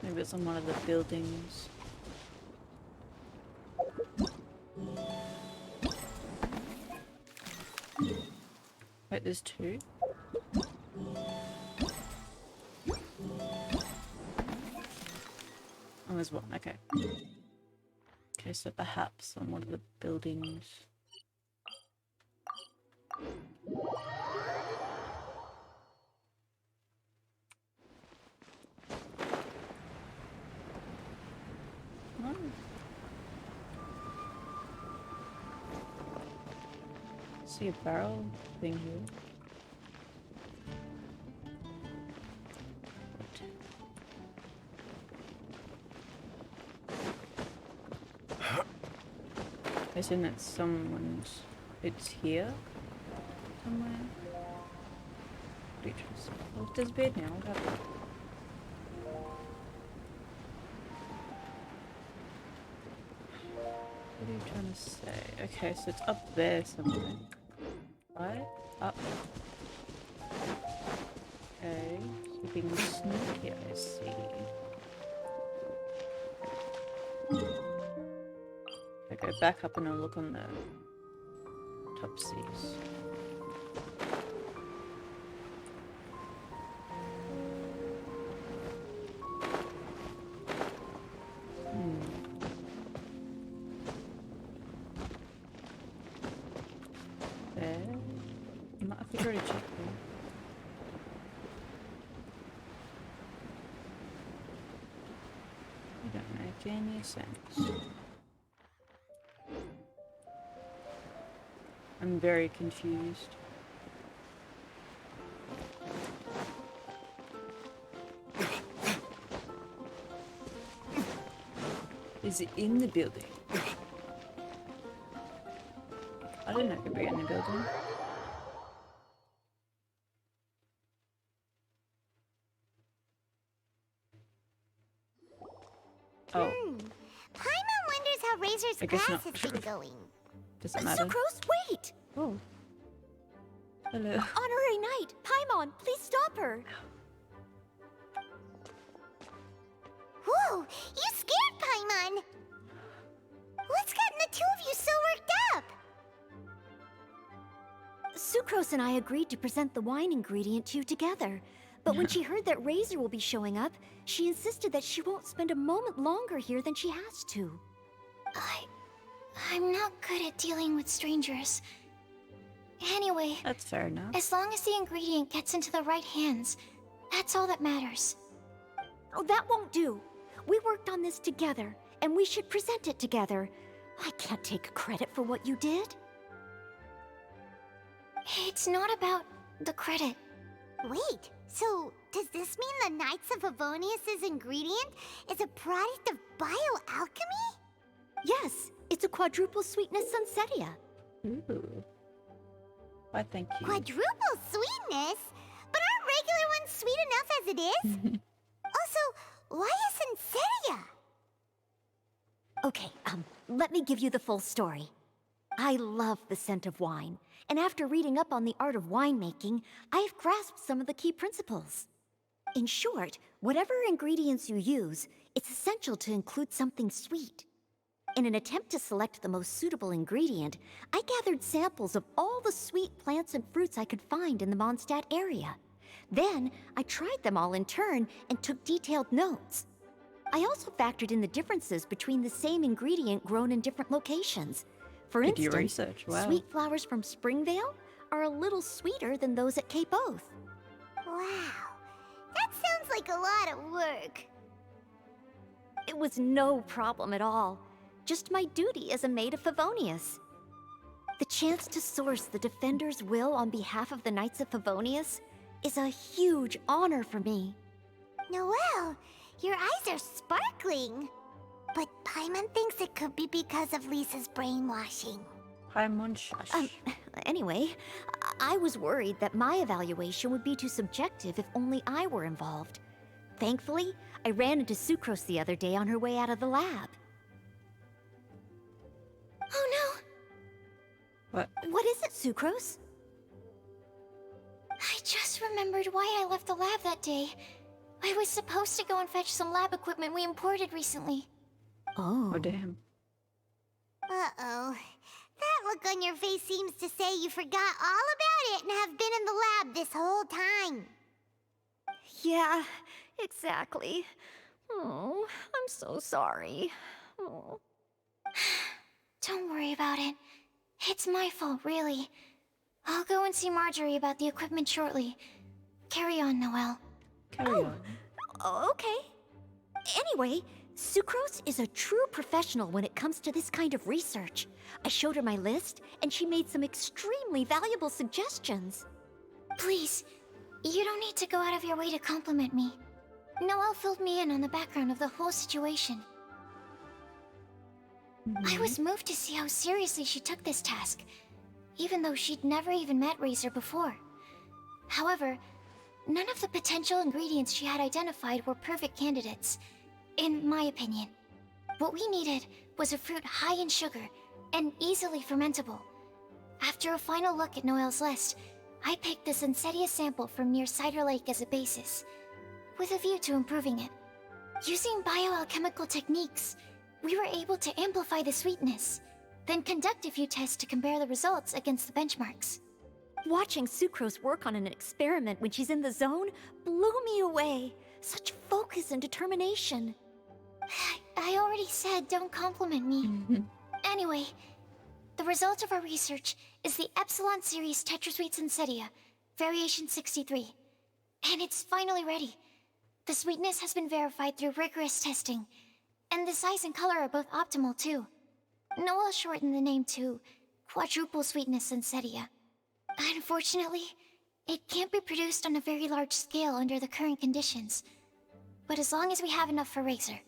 Maybe it's on one of the buildings. Wait, there's two? Oh, there's one, okay. Okay, so perhaps on one of the buildings. Oh. See a barrel thing here. As in it's someone's... It's here? Somewhere? Creatures. Oh, it does bed now. What happened? What are you trying to say? Okay, so it's up there somewhere. Right? Up. Okay, so being sneaky, I see. Okay, back up and I'll look on the top seas. There. I think I already checked them. They don't make any sense. I'm very confused. Is it in the building? I didn't know it could be in the building. Oh. Paimon wonders how Razor's I guess class not. has been going. Does it matter? Sucrose, wait! Oh. Hello. Honorary Knight, Paimon, please stop her! Whoa! You scared Paimon! What's gotten the two of you so worked up? Sucrose and I agreed to present the wine ingredient to you together. But when she heard that Razor will be showing up, she insisted that she won't spend a moment longer here than she has to. I'm not good at dealing with strangers. Anyway, That's fair enough. as long as the ingredient gets into the right hands, that's all that matters. Oh, that won't do. We worked on this together, and we should present it together. I can't take credit for what you did. It's not about the credit. Wait, so does this mean the Knights of Favonius' ingredient is a product of bioalchemy? Yes, it's a quadruple sweetness sunsetia. Ooh. Why, thank you. Quadruple sweetness? But aren't regular ones sweet enough as it is? Also, why a sunsetia? Okay, let me give you the full story. I love the scent of wine, and after reading up on the art of winemaking, I have grasped some of the key principles. In short, whatever ingredients you use, it's essential to include something sweet. In an attempt to select the most suitable ingredient, I gathered samples of all the sweet plants and fruits I could find in the Mondstadt area. Then, I tried them all in turn and took detailed notes. I also factored in the differences between the same ingredient grown in different locations. For Did you instance, research? Wow. sweet flowers from Springvale are a little sweeter than those at Cape Oath. Wow, that sounds like a lot of work. It was no problem at all. Just my duty as a maid of Favonius. The chance to source the Defender's will on behalf of the Knights of Favonius is a huge honor for me. Noelle, your eyes are sparkling. But Paimon thinks it could be because of Lisa's brainwashing. Paimon shush. Anyway, I was worried that my evaluation would be too subjective if only I were involved. Thankfully, I ran into Sucrose the other day on her way out of the lab. Oh no! What? What is it, Sucrose? I just remembered why I left the lab that day. I was supposed to go and fetch some lab equipment we imported recently. Oh. Oh, damn. Uh-oh. That look on your face seems to say you forgot all about it and have been in the lab this whole time. Yeah, exactly. Oh, I'm so sorry. Oh. Don't worry about it. It's my fault, really. I'll go and see Marjorie about the equipment shortly. Carry on, Noelle. Carry on. Okay. Anyway, Sucrose is a true professional when it comes to this kind of research. I showed her my list, and she made some extremely valuable suggestions. Please, you don't need to go out of your way to compliment me. Noelle filled me in on the background of the whole situation. I was moved to see how seriously she took this task, even though she'd never even met Razor before. However, none of the potential ingredients she had identified were perfect candidates, in my opinion. What we needed was a fruit high in sugar and easily fermentable. After a final look at Noel's list, I picked the Sensetia sample from near Cider Lake as a basis, with a view to improving it. Using bioalchemical techniques, we were able to amplify the sweetness, then conduct a few tests to compare the results against the benchmarks. Watching Sucrose work on an experiment when she's in the zone blew me away. Such focus and determination. I already said don't compliment me. Anyway, the result of our research is the Epsilon Series Tetrasweet Sensetia, Variation 63. And it's finally ready. The sweetness has been verified through rigorous testing, and the size and color are both optimal too. Noel shortened the name to Quadruple Sweetness Sensetia. Unfortunately, it can't be produced on a very large scale under the current conditions. But as long as we have enough for Razor.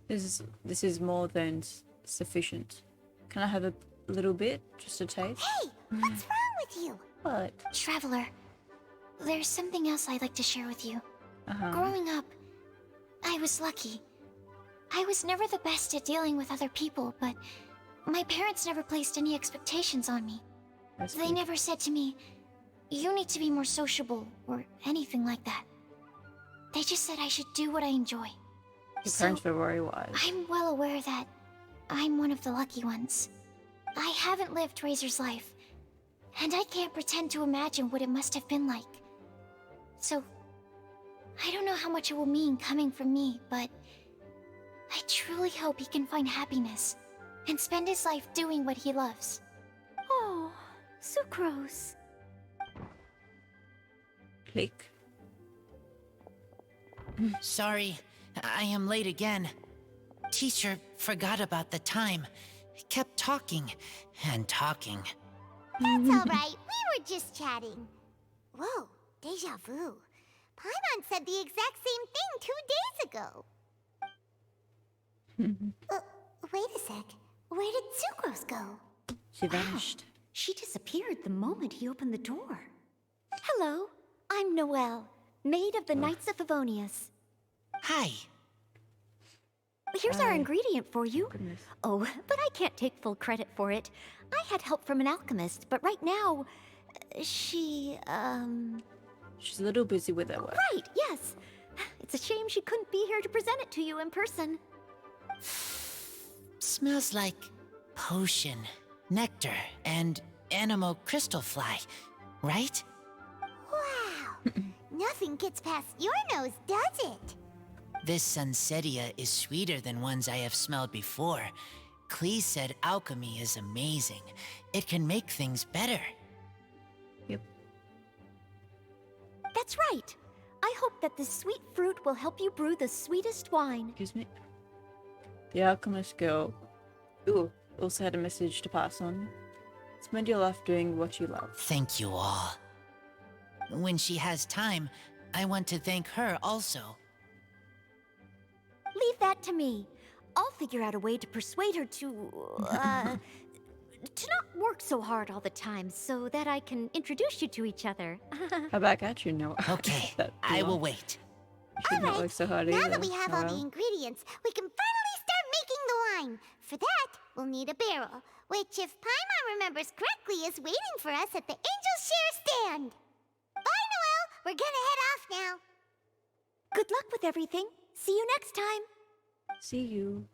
This is more than sufficient. Can I have a little bit, just a taste? Hey, what's wrong with you? What? Traveler, there's something else I'd like to share with you. Growing up, I was lucky. I was never the best at dealing with other people, but my parents never placed any expectations on me. They never said to me, you need to be more sociable, or anything like that. They just said I should do what I enjoy. Your parents were very wise. I'm well aware that I'm one of the lucky ones. I haven't lived Razor's life, and I can't pretend to imagine what it must have been like. So, I don't know how much it will mean coming from me, but I truly hope he can find happiness and spend his life doing what he loves. Oh, Sucrose. Click. Sorry, I am late again. Teacher forgot about the time. Kept talking and talking. That's alright, we were just chatting. Whoa, deja vu. Paimon said the exact same thing 2 days ago. Wait a sec. Where did Sucrose go? She vanished. She disappeared the moment he opened the door. Hello, I'm Noelle, maid of the Knights of Favonius. Hi. Here's our ingredient for you. Oh, but I can't take full credit for it. I had help from an alchemist, but right now, she's a little busy with her work. Right, yes. It's a shame she couldn't be here to present it to you in person. Smells like potion, nectar, and animal crystal fly, right? Wow! Nothing gets past your nose, does it? This Sensetia is sweeter than ones I have smelled before. Klee said alchemy is amazing. It can make things better. Yep. That's right. I hope that this sweet fruit will help you brew the sweetest wine. Excuse me. The alchemist girl also had a message to pass on. Spend your life doing what you love. Thank you all. When she has time, I want to thank her also. Leave that to me. I'll figure out a way to persuade her to not work so hard all the time so that I can introduce you to each other. How back at you, Noah? Okay, I will wait. Should not work so hard either. Now that we have all the ingredients, we can finally start making the wine. For that, we'll need a barrel, which, if Paimon remembers correctly, is waiting for us at the Angel Share stand. Bye, Noelle. We're gonna head off now. Good luck with everything. See you next time. See you.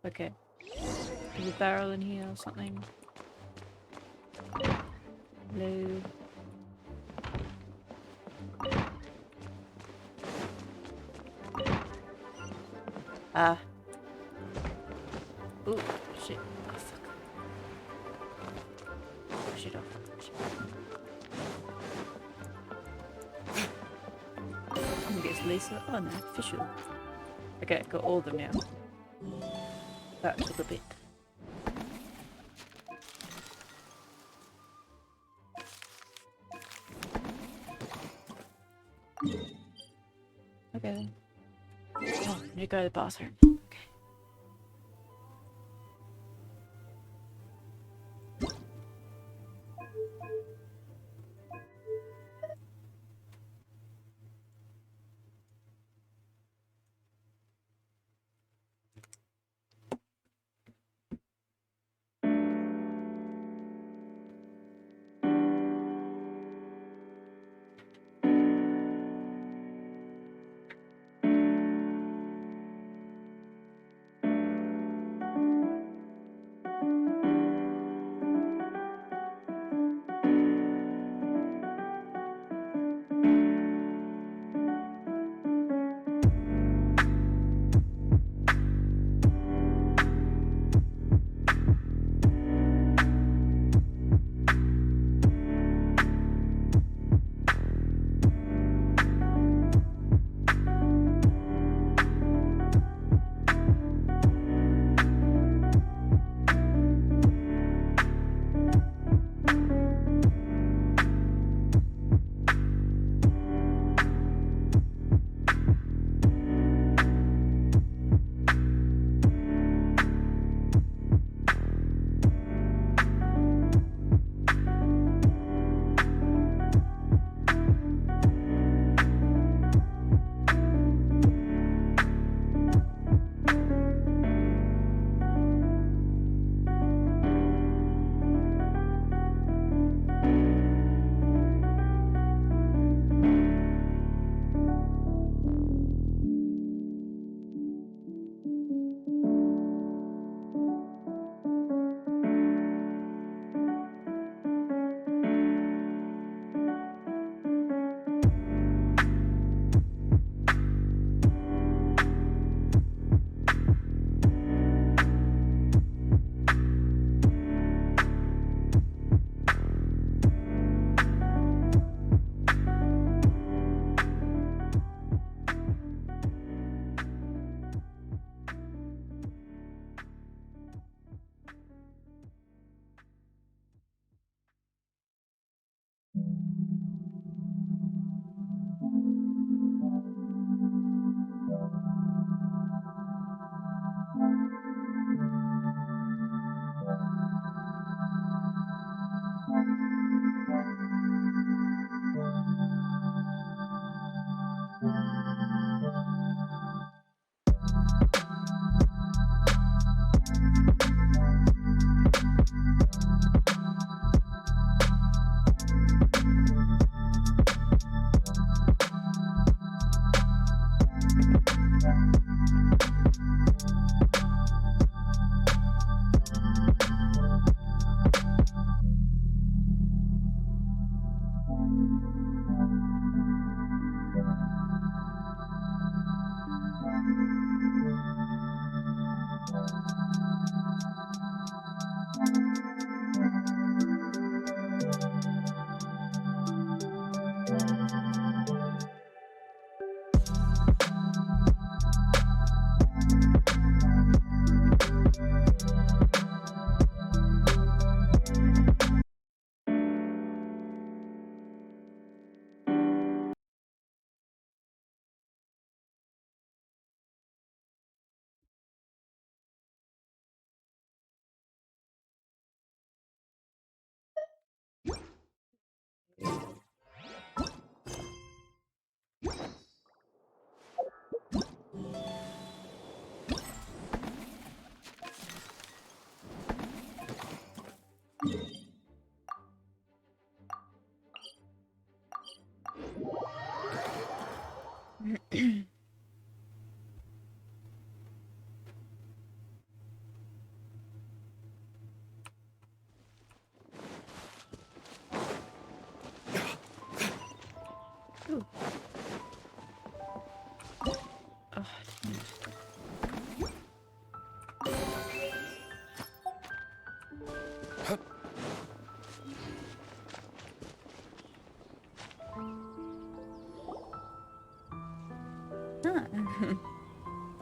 Okay. There's a barrel in here or something. Hello. Ah. Ooh, shit. Oh, fuck. Push it off. Push it off. I guess Lisa. Oh no, official. Okay, got all of them now. That took a bit. Okay then. Oh, I need to go to the bathroom. Okay.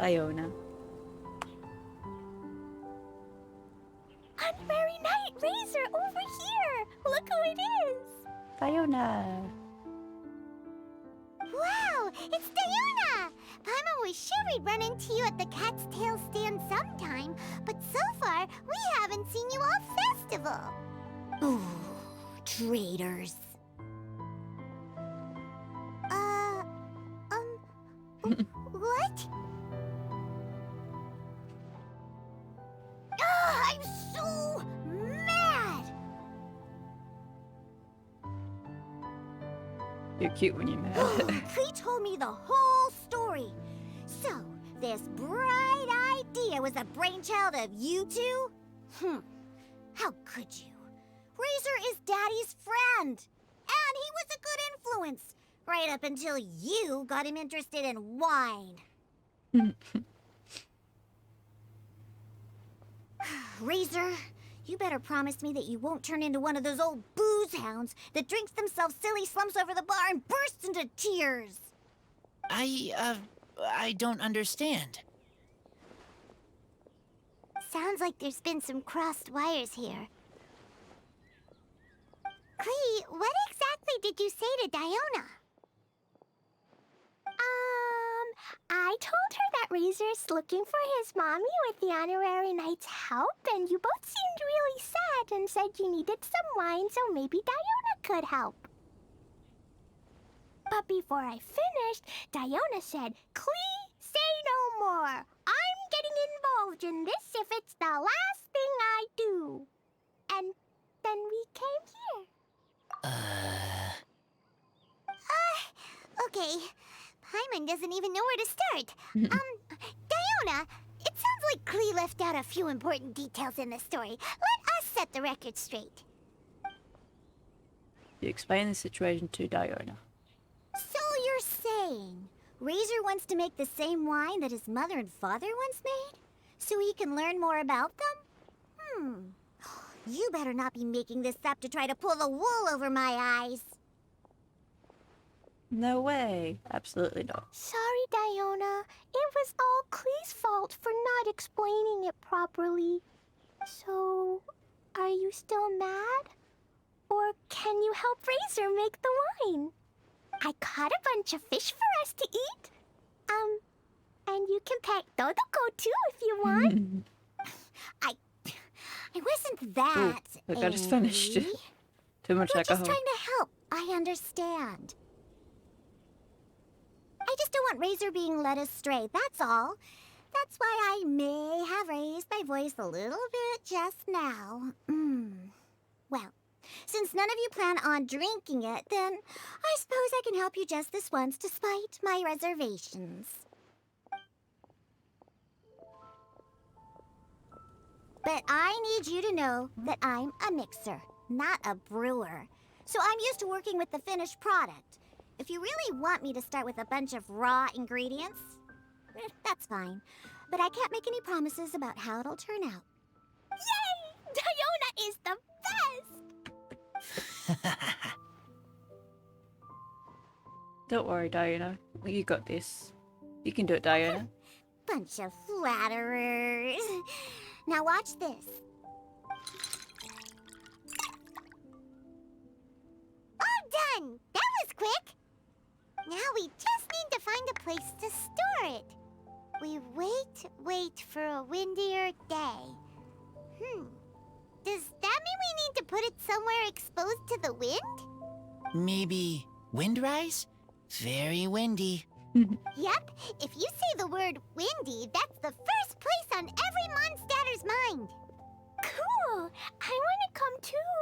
Iona. Honorary Knight Razor over here! Look who it is! Iona. Wow, it's Diona! Paimon was sure we'd run into you at the Cat's Tail stand sometime, but so far, we haven't seen you all festival. Ooh, traitors. What? I'm so mad! You're cute when you're mad. He told me the whole story. So, this bright idea was a brainchild of you two? How could you? Razor is Daddy's friend. And he was a good influence. Right up until you got him interested in wine. Razor, you better promise me that you won't turn into one of those old booze hounds that drinks themselves silly, slumps over the bar, and bursts into tears. I don't understand. Sounds like there's been some crossed wires here. Clee, what exactly did you say to Diona? I told her that Razor's looking for his mommy with the Honorary Knight's help, and you both seemed really sad and said you needed some wine, so maybe Diona could help. But before I finished, Diona said, Clee, say no more. I'm getting involved in this if it's the last thing I do. And then we came here. Okay. Paimon doesn't even know where to start. Diona, it sounds like Clee left out a few important details in the story. Let us set the record straight. You explain the situation to Diona. So you're saying Razor wants to make the same wine that his mother and father once made? So he can learn more about them? You better not be making this up to try to pull the wool over my eyes. No way. Absolutely not. Sorry, Diona. It was all Clee's fault for not explaining it properly. So, are you still mad? Or can you help Razor make the wine? I caught a bunch of fish for us to eat. And you can pet Dodoko too if you want. I wasn't that Look, I just finished. angry. Too much We're alcohol. just trying to help. I understand. I just don't want Razor being led astray, that's all. That's why I may have raised my voice a little bit just now. Well, since none of you plan on drinking it, then I suppose I can help you just this once despite my reservations. But I need you to know that I'm a mixer, not a brewer. So I'm used to working with the finished product. If you really want me to start with a bunch of raw ingredients, that's fine. But I can't make any promises about how it'll turn out. Yay! Diona is the best! Don't worry, Diona. You got this. You can do it, Diona. Bunch of flatterers. Now watch this. All done! That was quick! Now we just need to find a place to store it. We wait for a windier day. Does that mean we need to put it somewhere exposed to the wind? Maybe windrise? Very windy. Yep, if you say the word windy, that's the first place on every Mondstatter's mind. Cool! I want to come too.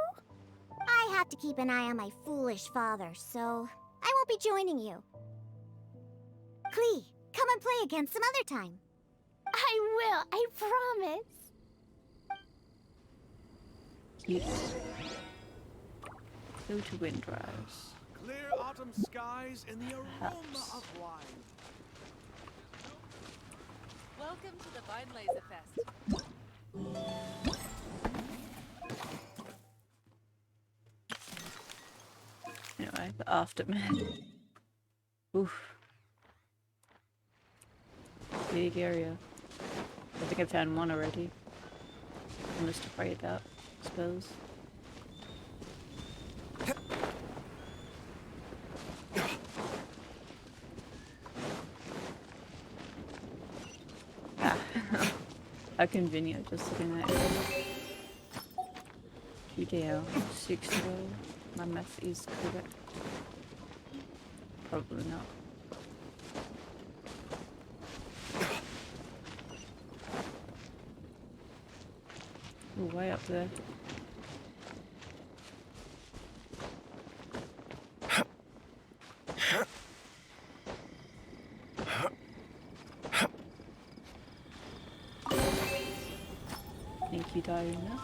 I have to keep an eye on my foolish father, so I won't be joining you. Clee, come and play again some other time. I will, I promise. Cute. Go to Windrise. Clear autumn skies and the aroma of wine. Welcome to the Vine Laser Fest. Anyway, the aftermath. Oof. big area. I think I found one already. I'm just afraid about, I suppose. Ah. How convenient, just looking at it. PDL 6 row. My math is correct. Probably not. Ooh, way up there. Thank you, Diana.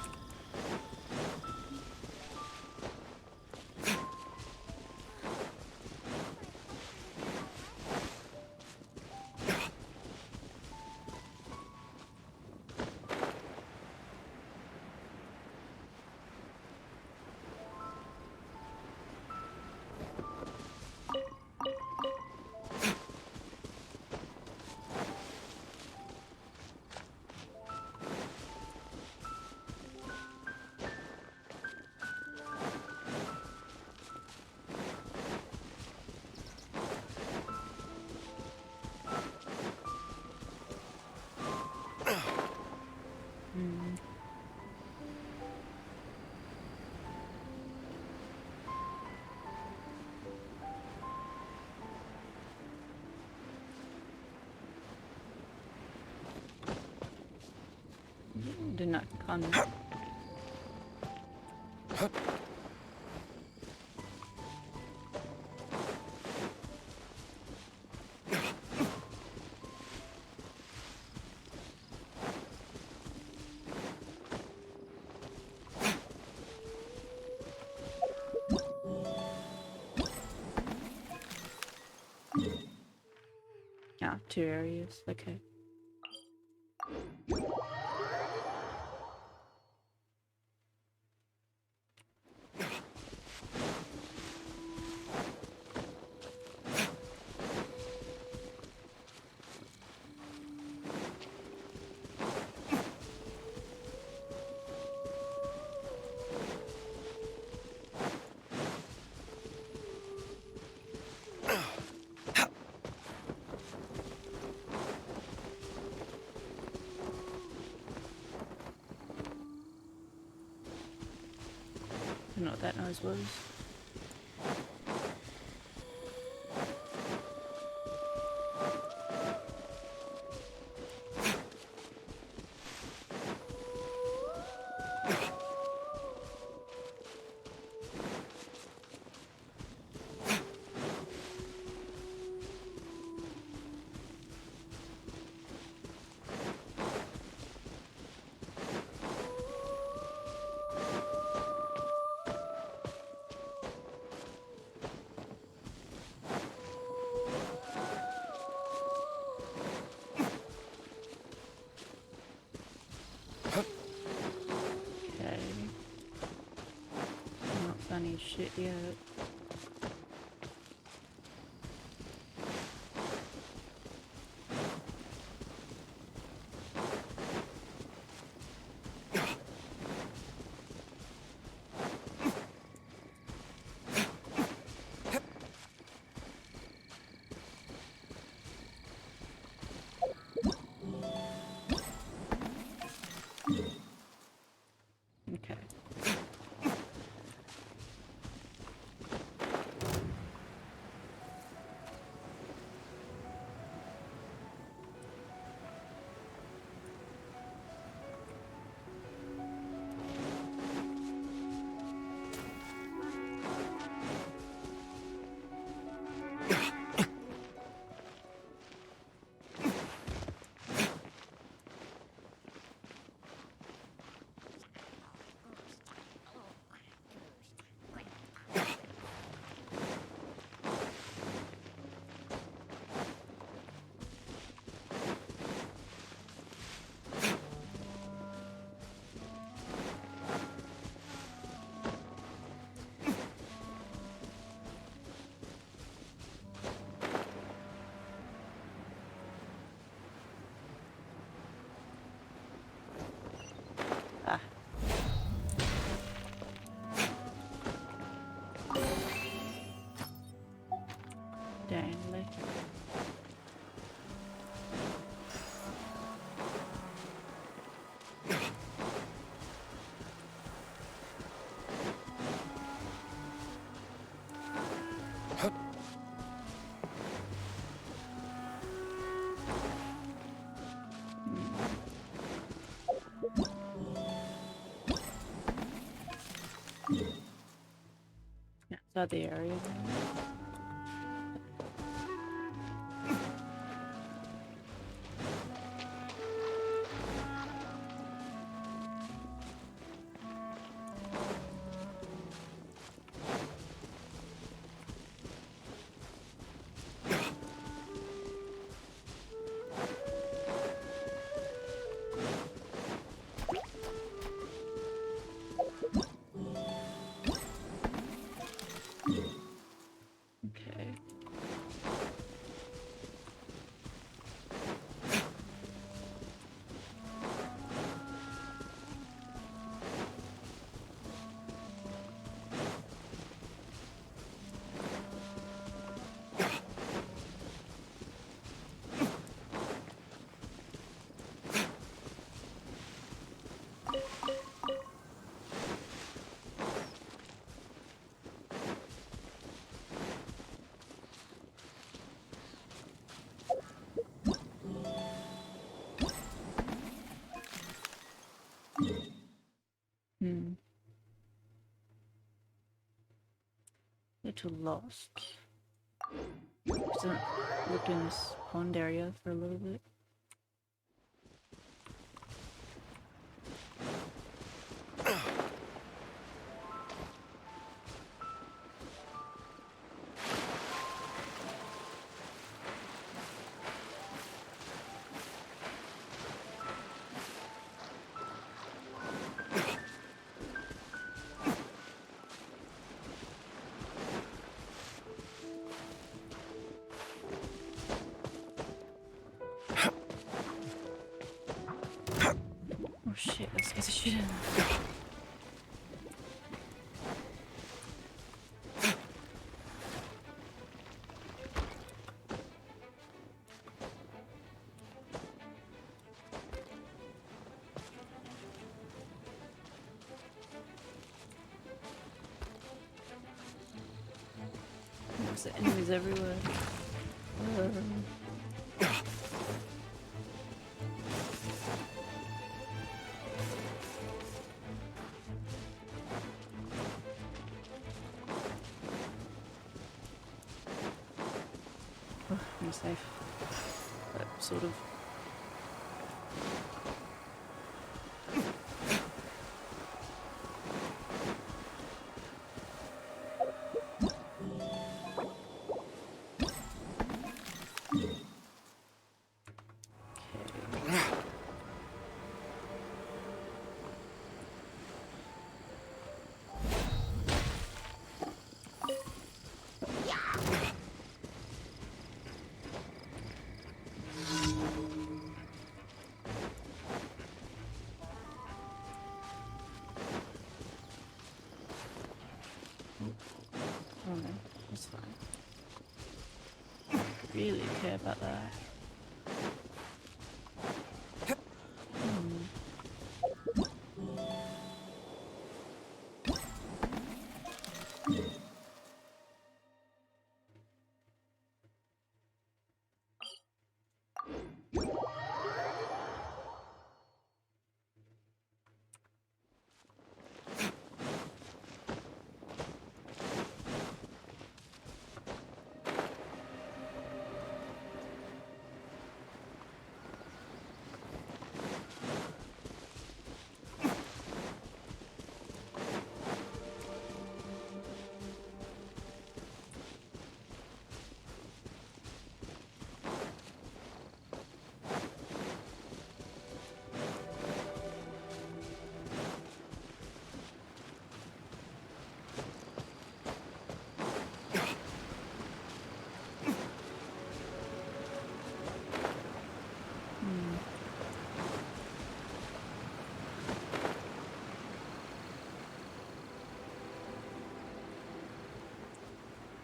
Do not come. Ah, 2 areas, okay. I don't know what that noise was. Funny shit yet. Okay. Outside the area. Okay. Little lost. Hasn't looked in this pond area for a little bit. Oh shit, that scares the shit out of me. There's the enemies everywhere. I'm safe. But sort of. Oh no, that's fine. Really care about that.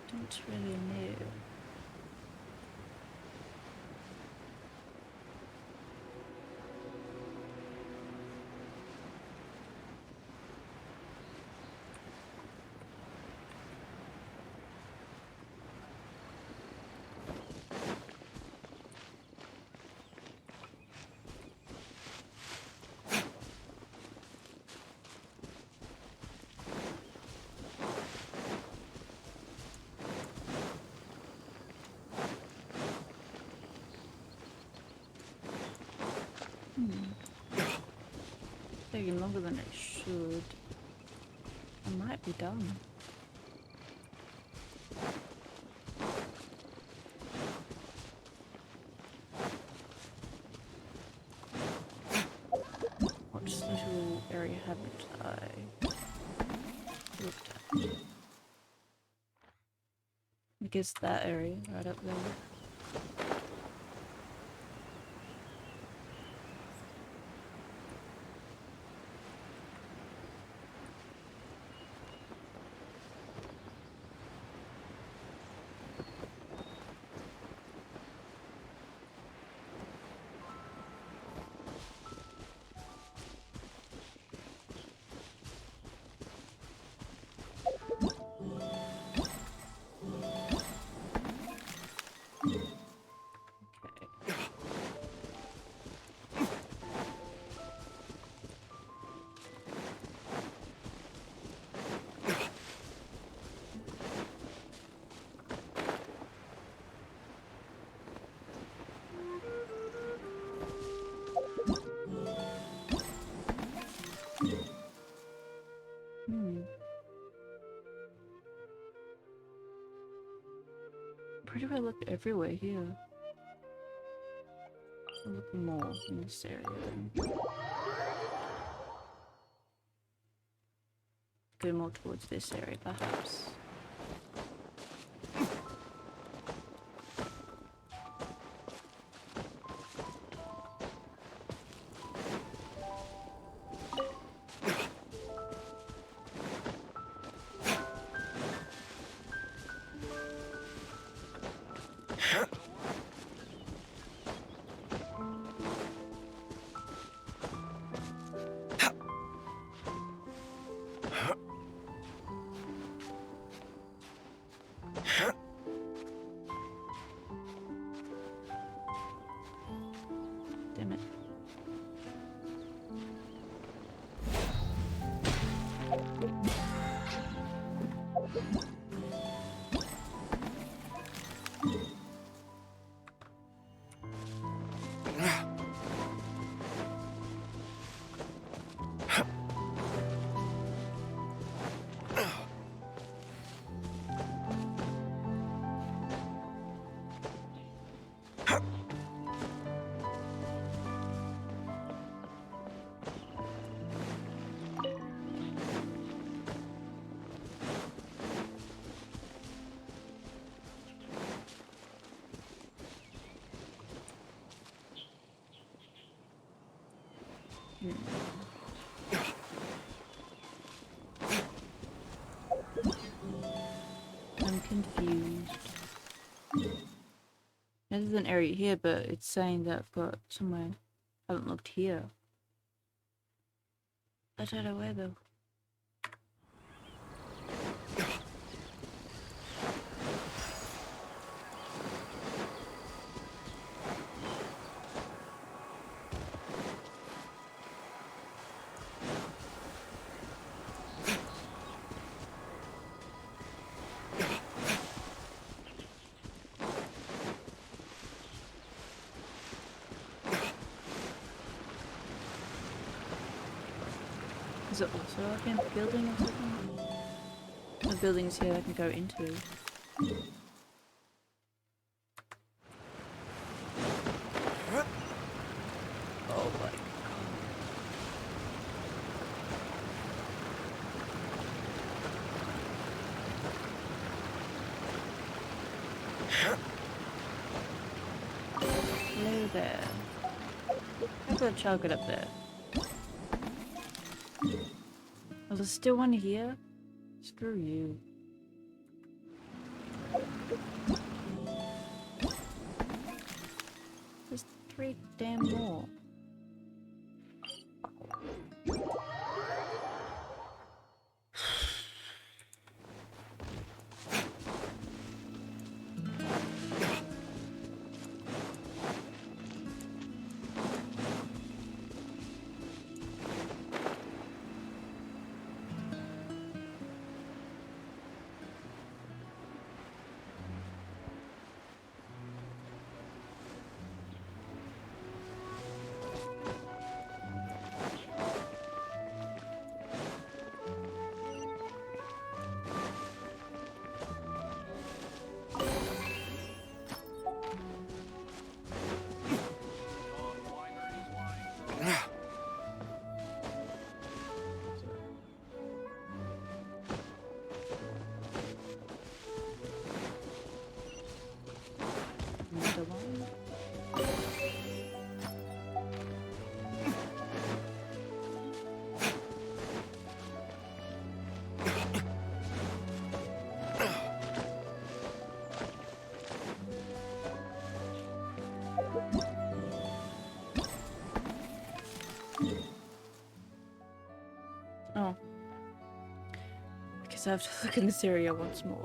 Don't really know. Taking longer than it should. I might be done. What little area haven't I looked at? I guess that area right up there. Pretty well looked everywhere here. I'll look more in this area then. Go more towards this area perhaps. Damn it. I'm confused. There's an area here, but it's saying that I've got somewhere. I haven't looked here. I don't know where though. Is it also like a building or something? The buildings here I can go into. Oh my god. Hello there. How about a child get up there? Oh, there's still one here? Screw you. There's 3 damn more. Oh. I guess I have to look in this area once more.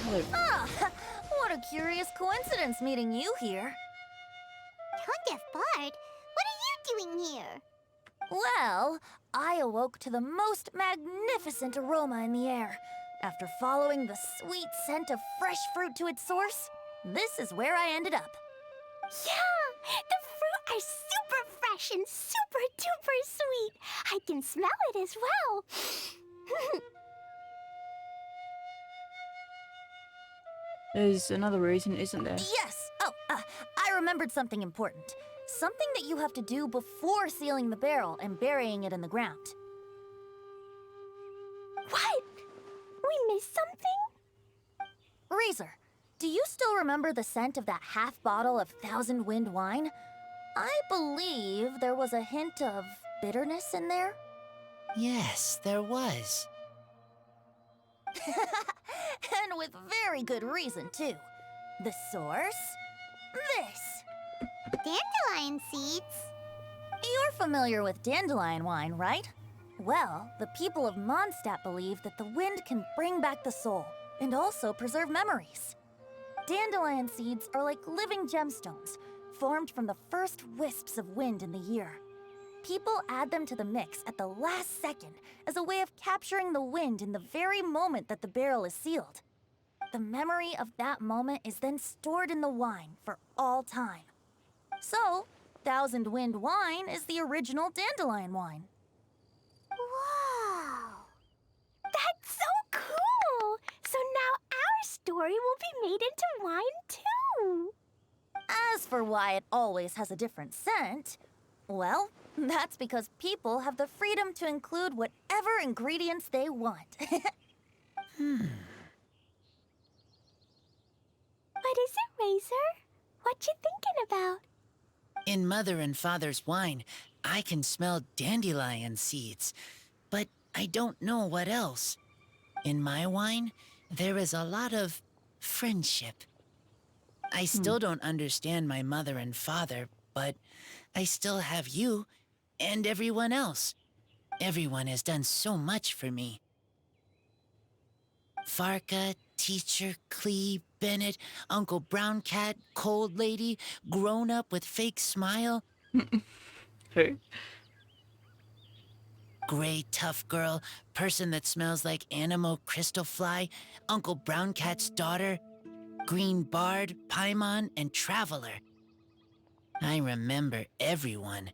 Hello. Ah, what a curious coincidence meeting you here. Tone-deaf Bard, what are you doing here? Well, I awoke to the most magnificent aroma in the air. After following the sweet scent of fresh fruit to its source, this is where I ended up. Yeah! The fruit are super fresh and super duper sweet. I can smell it as well. There's another reason, isn't there? Yes! Oh, I remembered something important. Something that you have to do before sealing the barrel and burying it in the ground. What? We missed something? Razor, do you still remember the scent of that half bottle of Thousand Wind wine? I believe there was a hint of bitterness in there. Yes, there was. And with very good reason, too. The source? This. Dandelion seeds? You're familiar with dandelion wine, right? Well, the people of Mondstadt believe that the wind can bring back the soul and also preserve memories. Dandelion seeds are like living gemstones, formed from the first wisps of wind in the year. People add them to the mix at the last second as a way of capturing the wind in the very moment that the barrel is sealed. The memory of that moment is then stored in the wine for all time. So, Thousand Wind wine is the original dandelion wine. Wow! That's so cool! So now our story will be made into wine too. As for why it always has a different scent, well, that's because people have the freedom to include whatever ingredients they want. What is it, Razor? What you thinking about? In Mother and Father's wine, I can smell dandelion seeds, but I don't know what else. In my wine, there is a lot of friendship. I still don't understand my mother and father, but I still have you and everyone else. Everyone has done so much for me. Farka, Teacher, Clee, Bennett, Uncle Brown Cat, Cold Lady, Grown Up with Fake Smile. Who? Gray Tough Girl, Person that smells like Animo Crystal Fly, Uncle Brown Cat's daughter, Green Bard, Paimon, and Traveler. I remember everyone.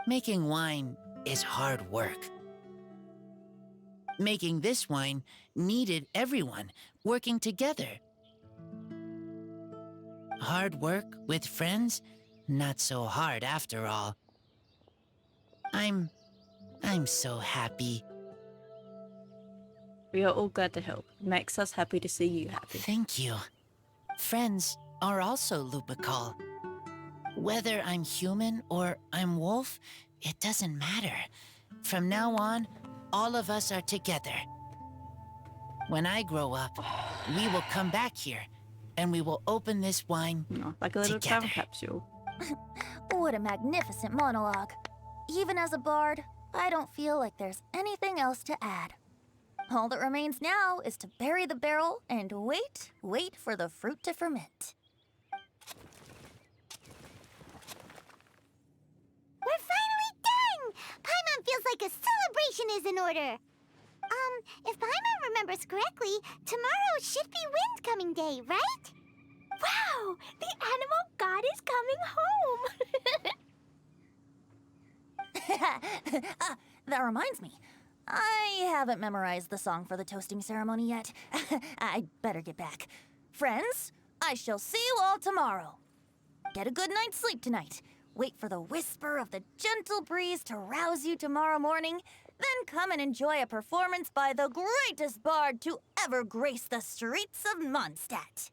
Making wine is hard work. Making this wine needed everyone working together. Hard work with friends? Not so hard after all. I'm so happy. We are all glad to help. It makes us happy to see you happy. Thank you. Friends are also Lupical. Whether I'm human or I'm wolf, it doesn't matter. From now on, all of us are together. When I grow up, we will come back here, and we will open this wine like a little time together. capsule. What a magnificent monologue. Even as a bard, I don't feel like there's anything else to add. All that remains now is to bury the barrel and wait for the fruit to ferment. We're finally done! Paimon feels like a celebration is in order. If Paimon remembers correctly, tomorrow should be Wind Coming Day, right? Wow! The animal god is coming home! That reminds me. I haven't memorized the song for the toasting ceremony yet. I'd better get back. Friends, I shall see you all tomorrow. Get a good night's sleep tonight. Wait for the whisper of the gentle breeze to rouse you tomorrow morning. Then come and enjoy a performance by the greatest bard to ever grace the streets of Mondstadt.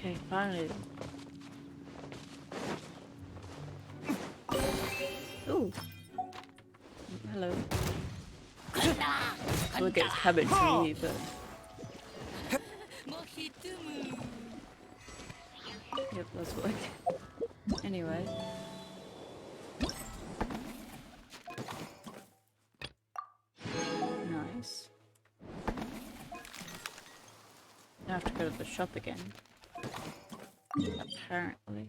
Okay, finally. Ooh. Hello. Well, it gets habit from you, but. Yep, that's what I get. Anyway. Nice. I have to go to the shop again. Apparently.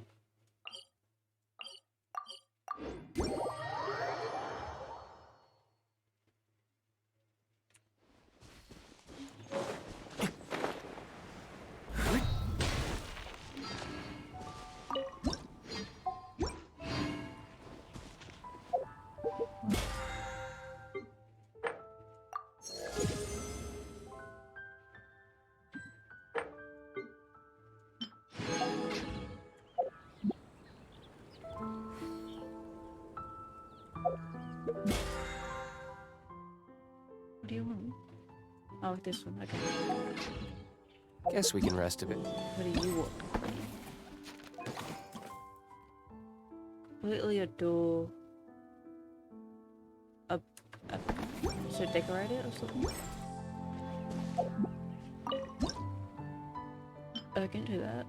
What do you want? Oh, this one, okay. Guess we can rest a bit. What do you want, please? Completely adore a so decorate it or something? I can do that.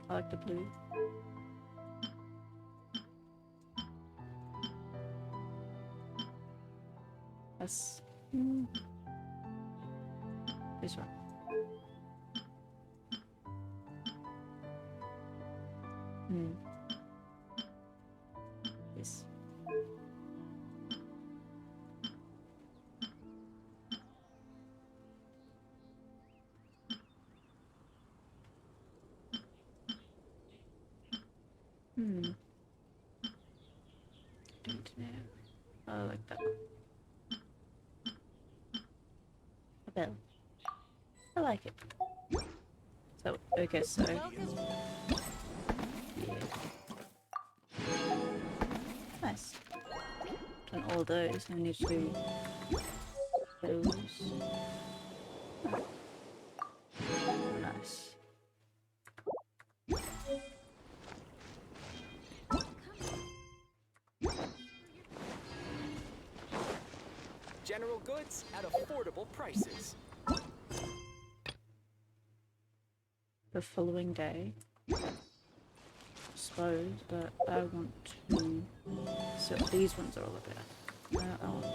I like the blue. That's this one. This. Don't know. I like that. A bell. I like it. So, okay, so. Yeah. Nice. Done all those. I need to do those. Nice. General goods at affordable prices. The following day, I suppose, but I want to. So these ones are all about. I want.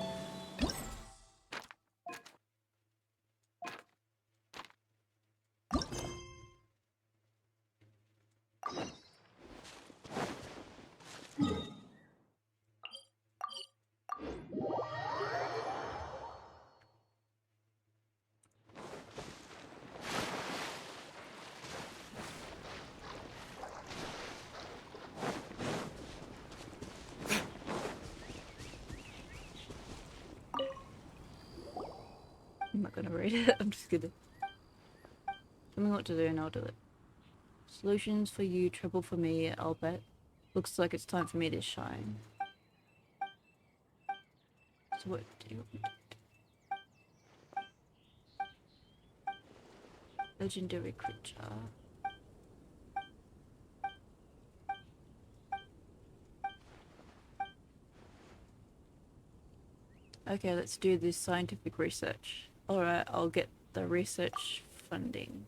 I'm not gonna read it, I'm just gonna tell me what to do and I'll do it. Solutions for you, trouble for me, I'll bet. Looks like it's time for me to shine. So what do you want me to do? Legendary creature. Okay, let's do this scientific research. Alright, I'll get the research funding.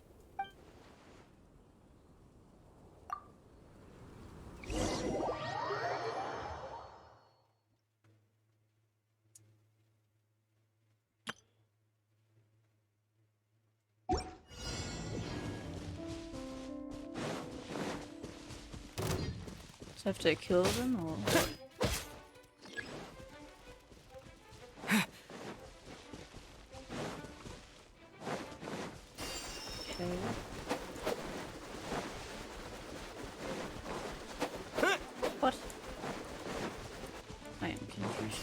So I have to kill them or what? What? I am confused.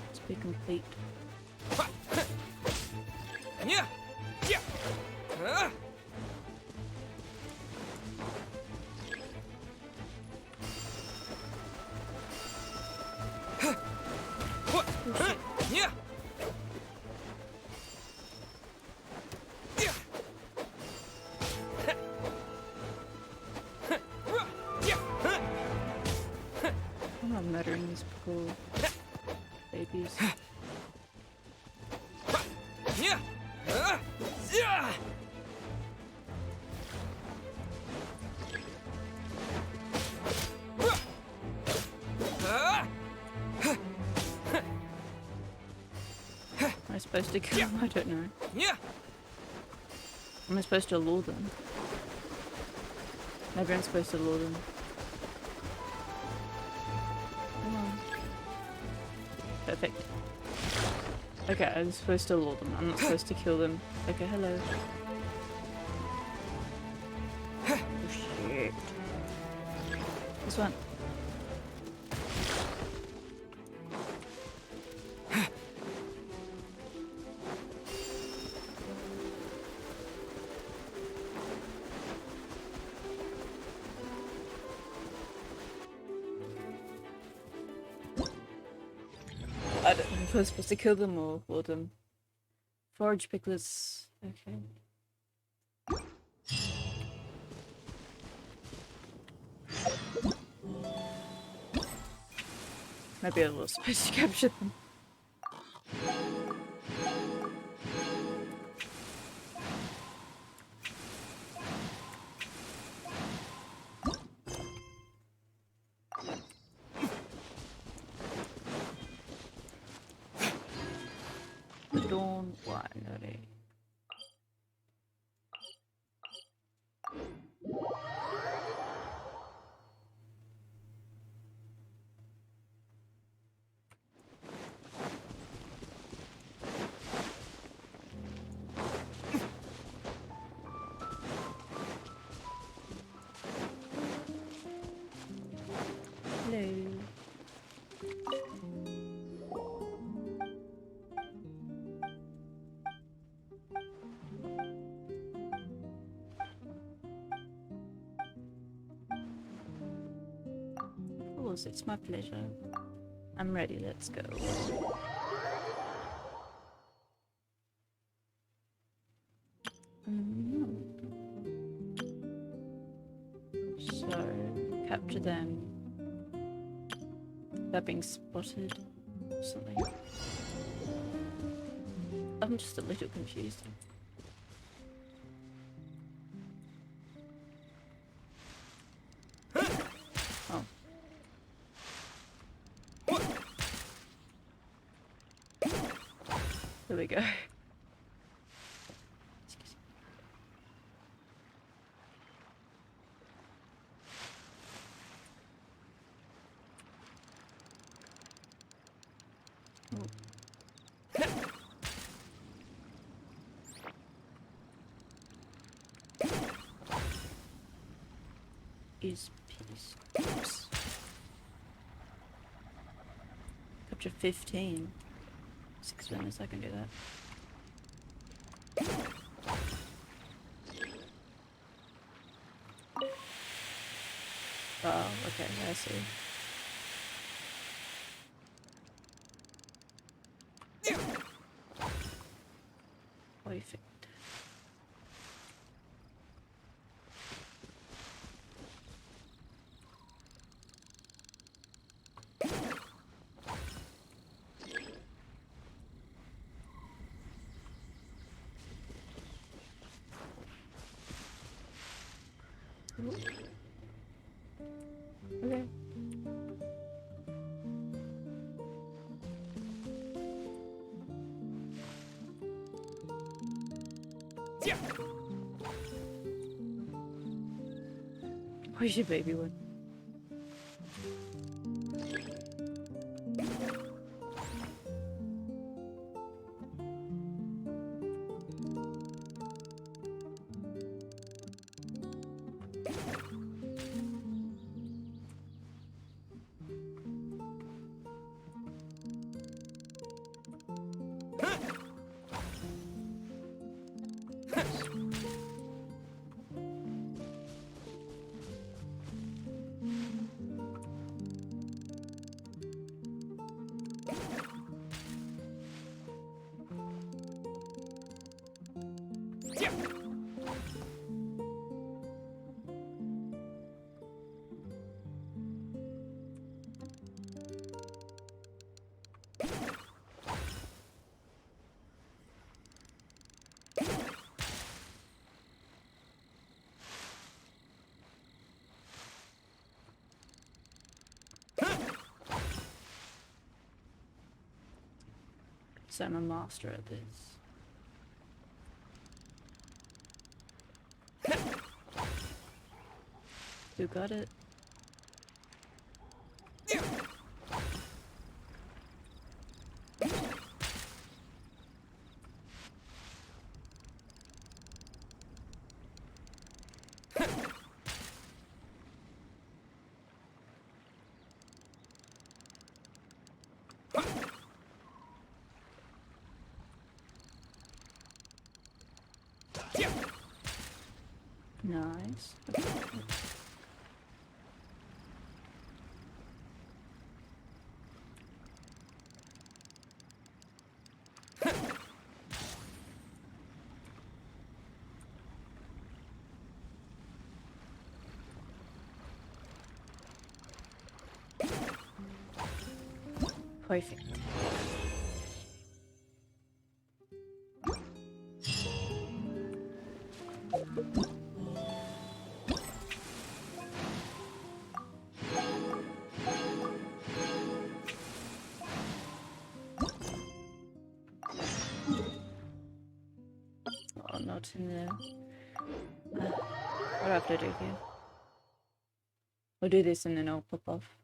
Let's be complete. Yeah. Yeah. murdering these poor babies. Am I supposed to kill them? I don't know. Am I supposed to lure them? Maybe I'm supposed to lure them. Come on. Perfect. Okay, I'm supposed to lure them. I'm not supposed to kill them. Okay, hello. Oh shit. This one. I don't know if I was supposed to kill them or lure them. Forage picklers. Okay. Maybe I was supposed to capture them. The dawn winery. Hello. Of course, it's my pleasure. I'm ready, let's go. So, capture them. They're being spotted or something. I'm just a little confused. Oh. There we go. Is peace. Oops. Capture 15. 6 minutes, I can do that. Oh, okay, I see. Perfect. Okay. Yeah. Where's your baby one? So I'm a master at this. You got it. Nice. Perfect. Oh, not in there. What do I have to do here? I'll do this and then I'll pop off.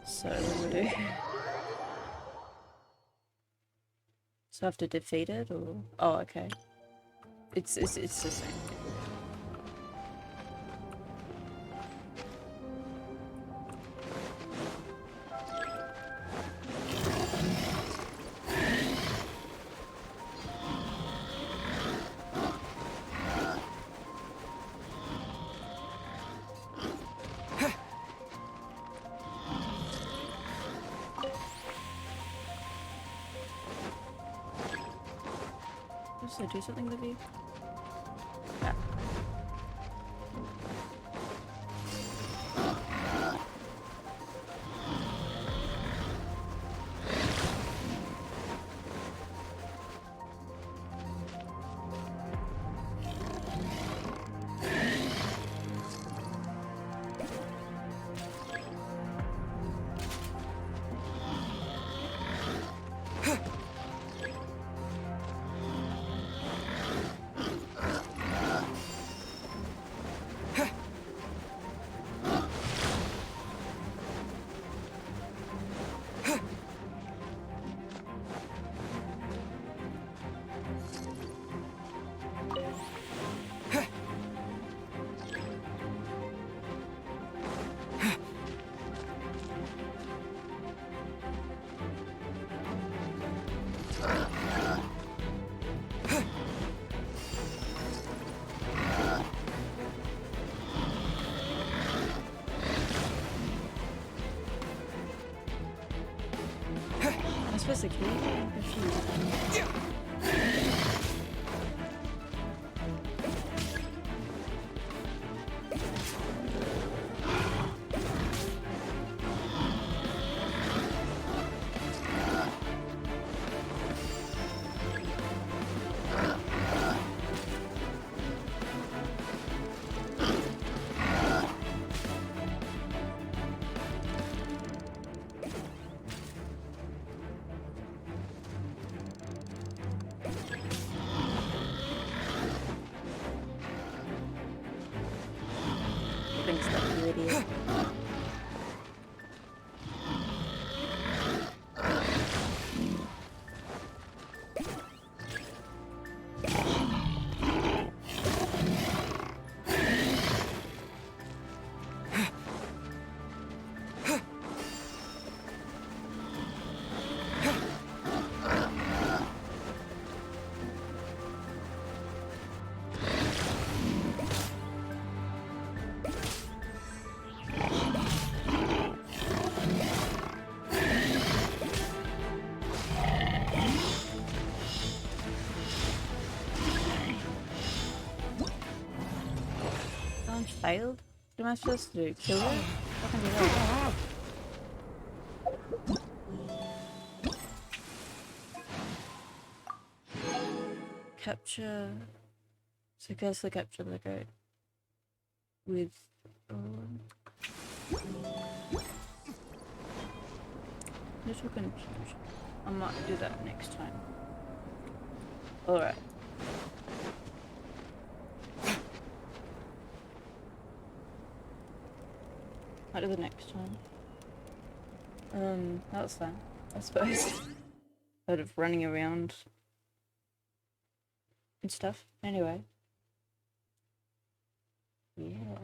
So what do I do? So I have to defeat it, or oh, okay. It's the same. Does it do something with you? Yeah. I'm supposed to keep it? I'm confused. failed. What am I supposed to do? Kill her? I can do that. Capture. Successfully capture the goat with. Little confusion. I might do that next time. Alright. Might do the next time. That was fun, I suppose. Sort of running around and stuff. Anyway. Yeah.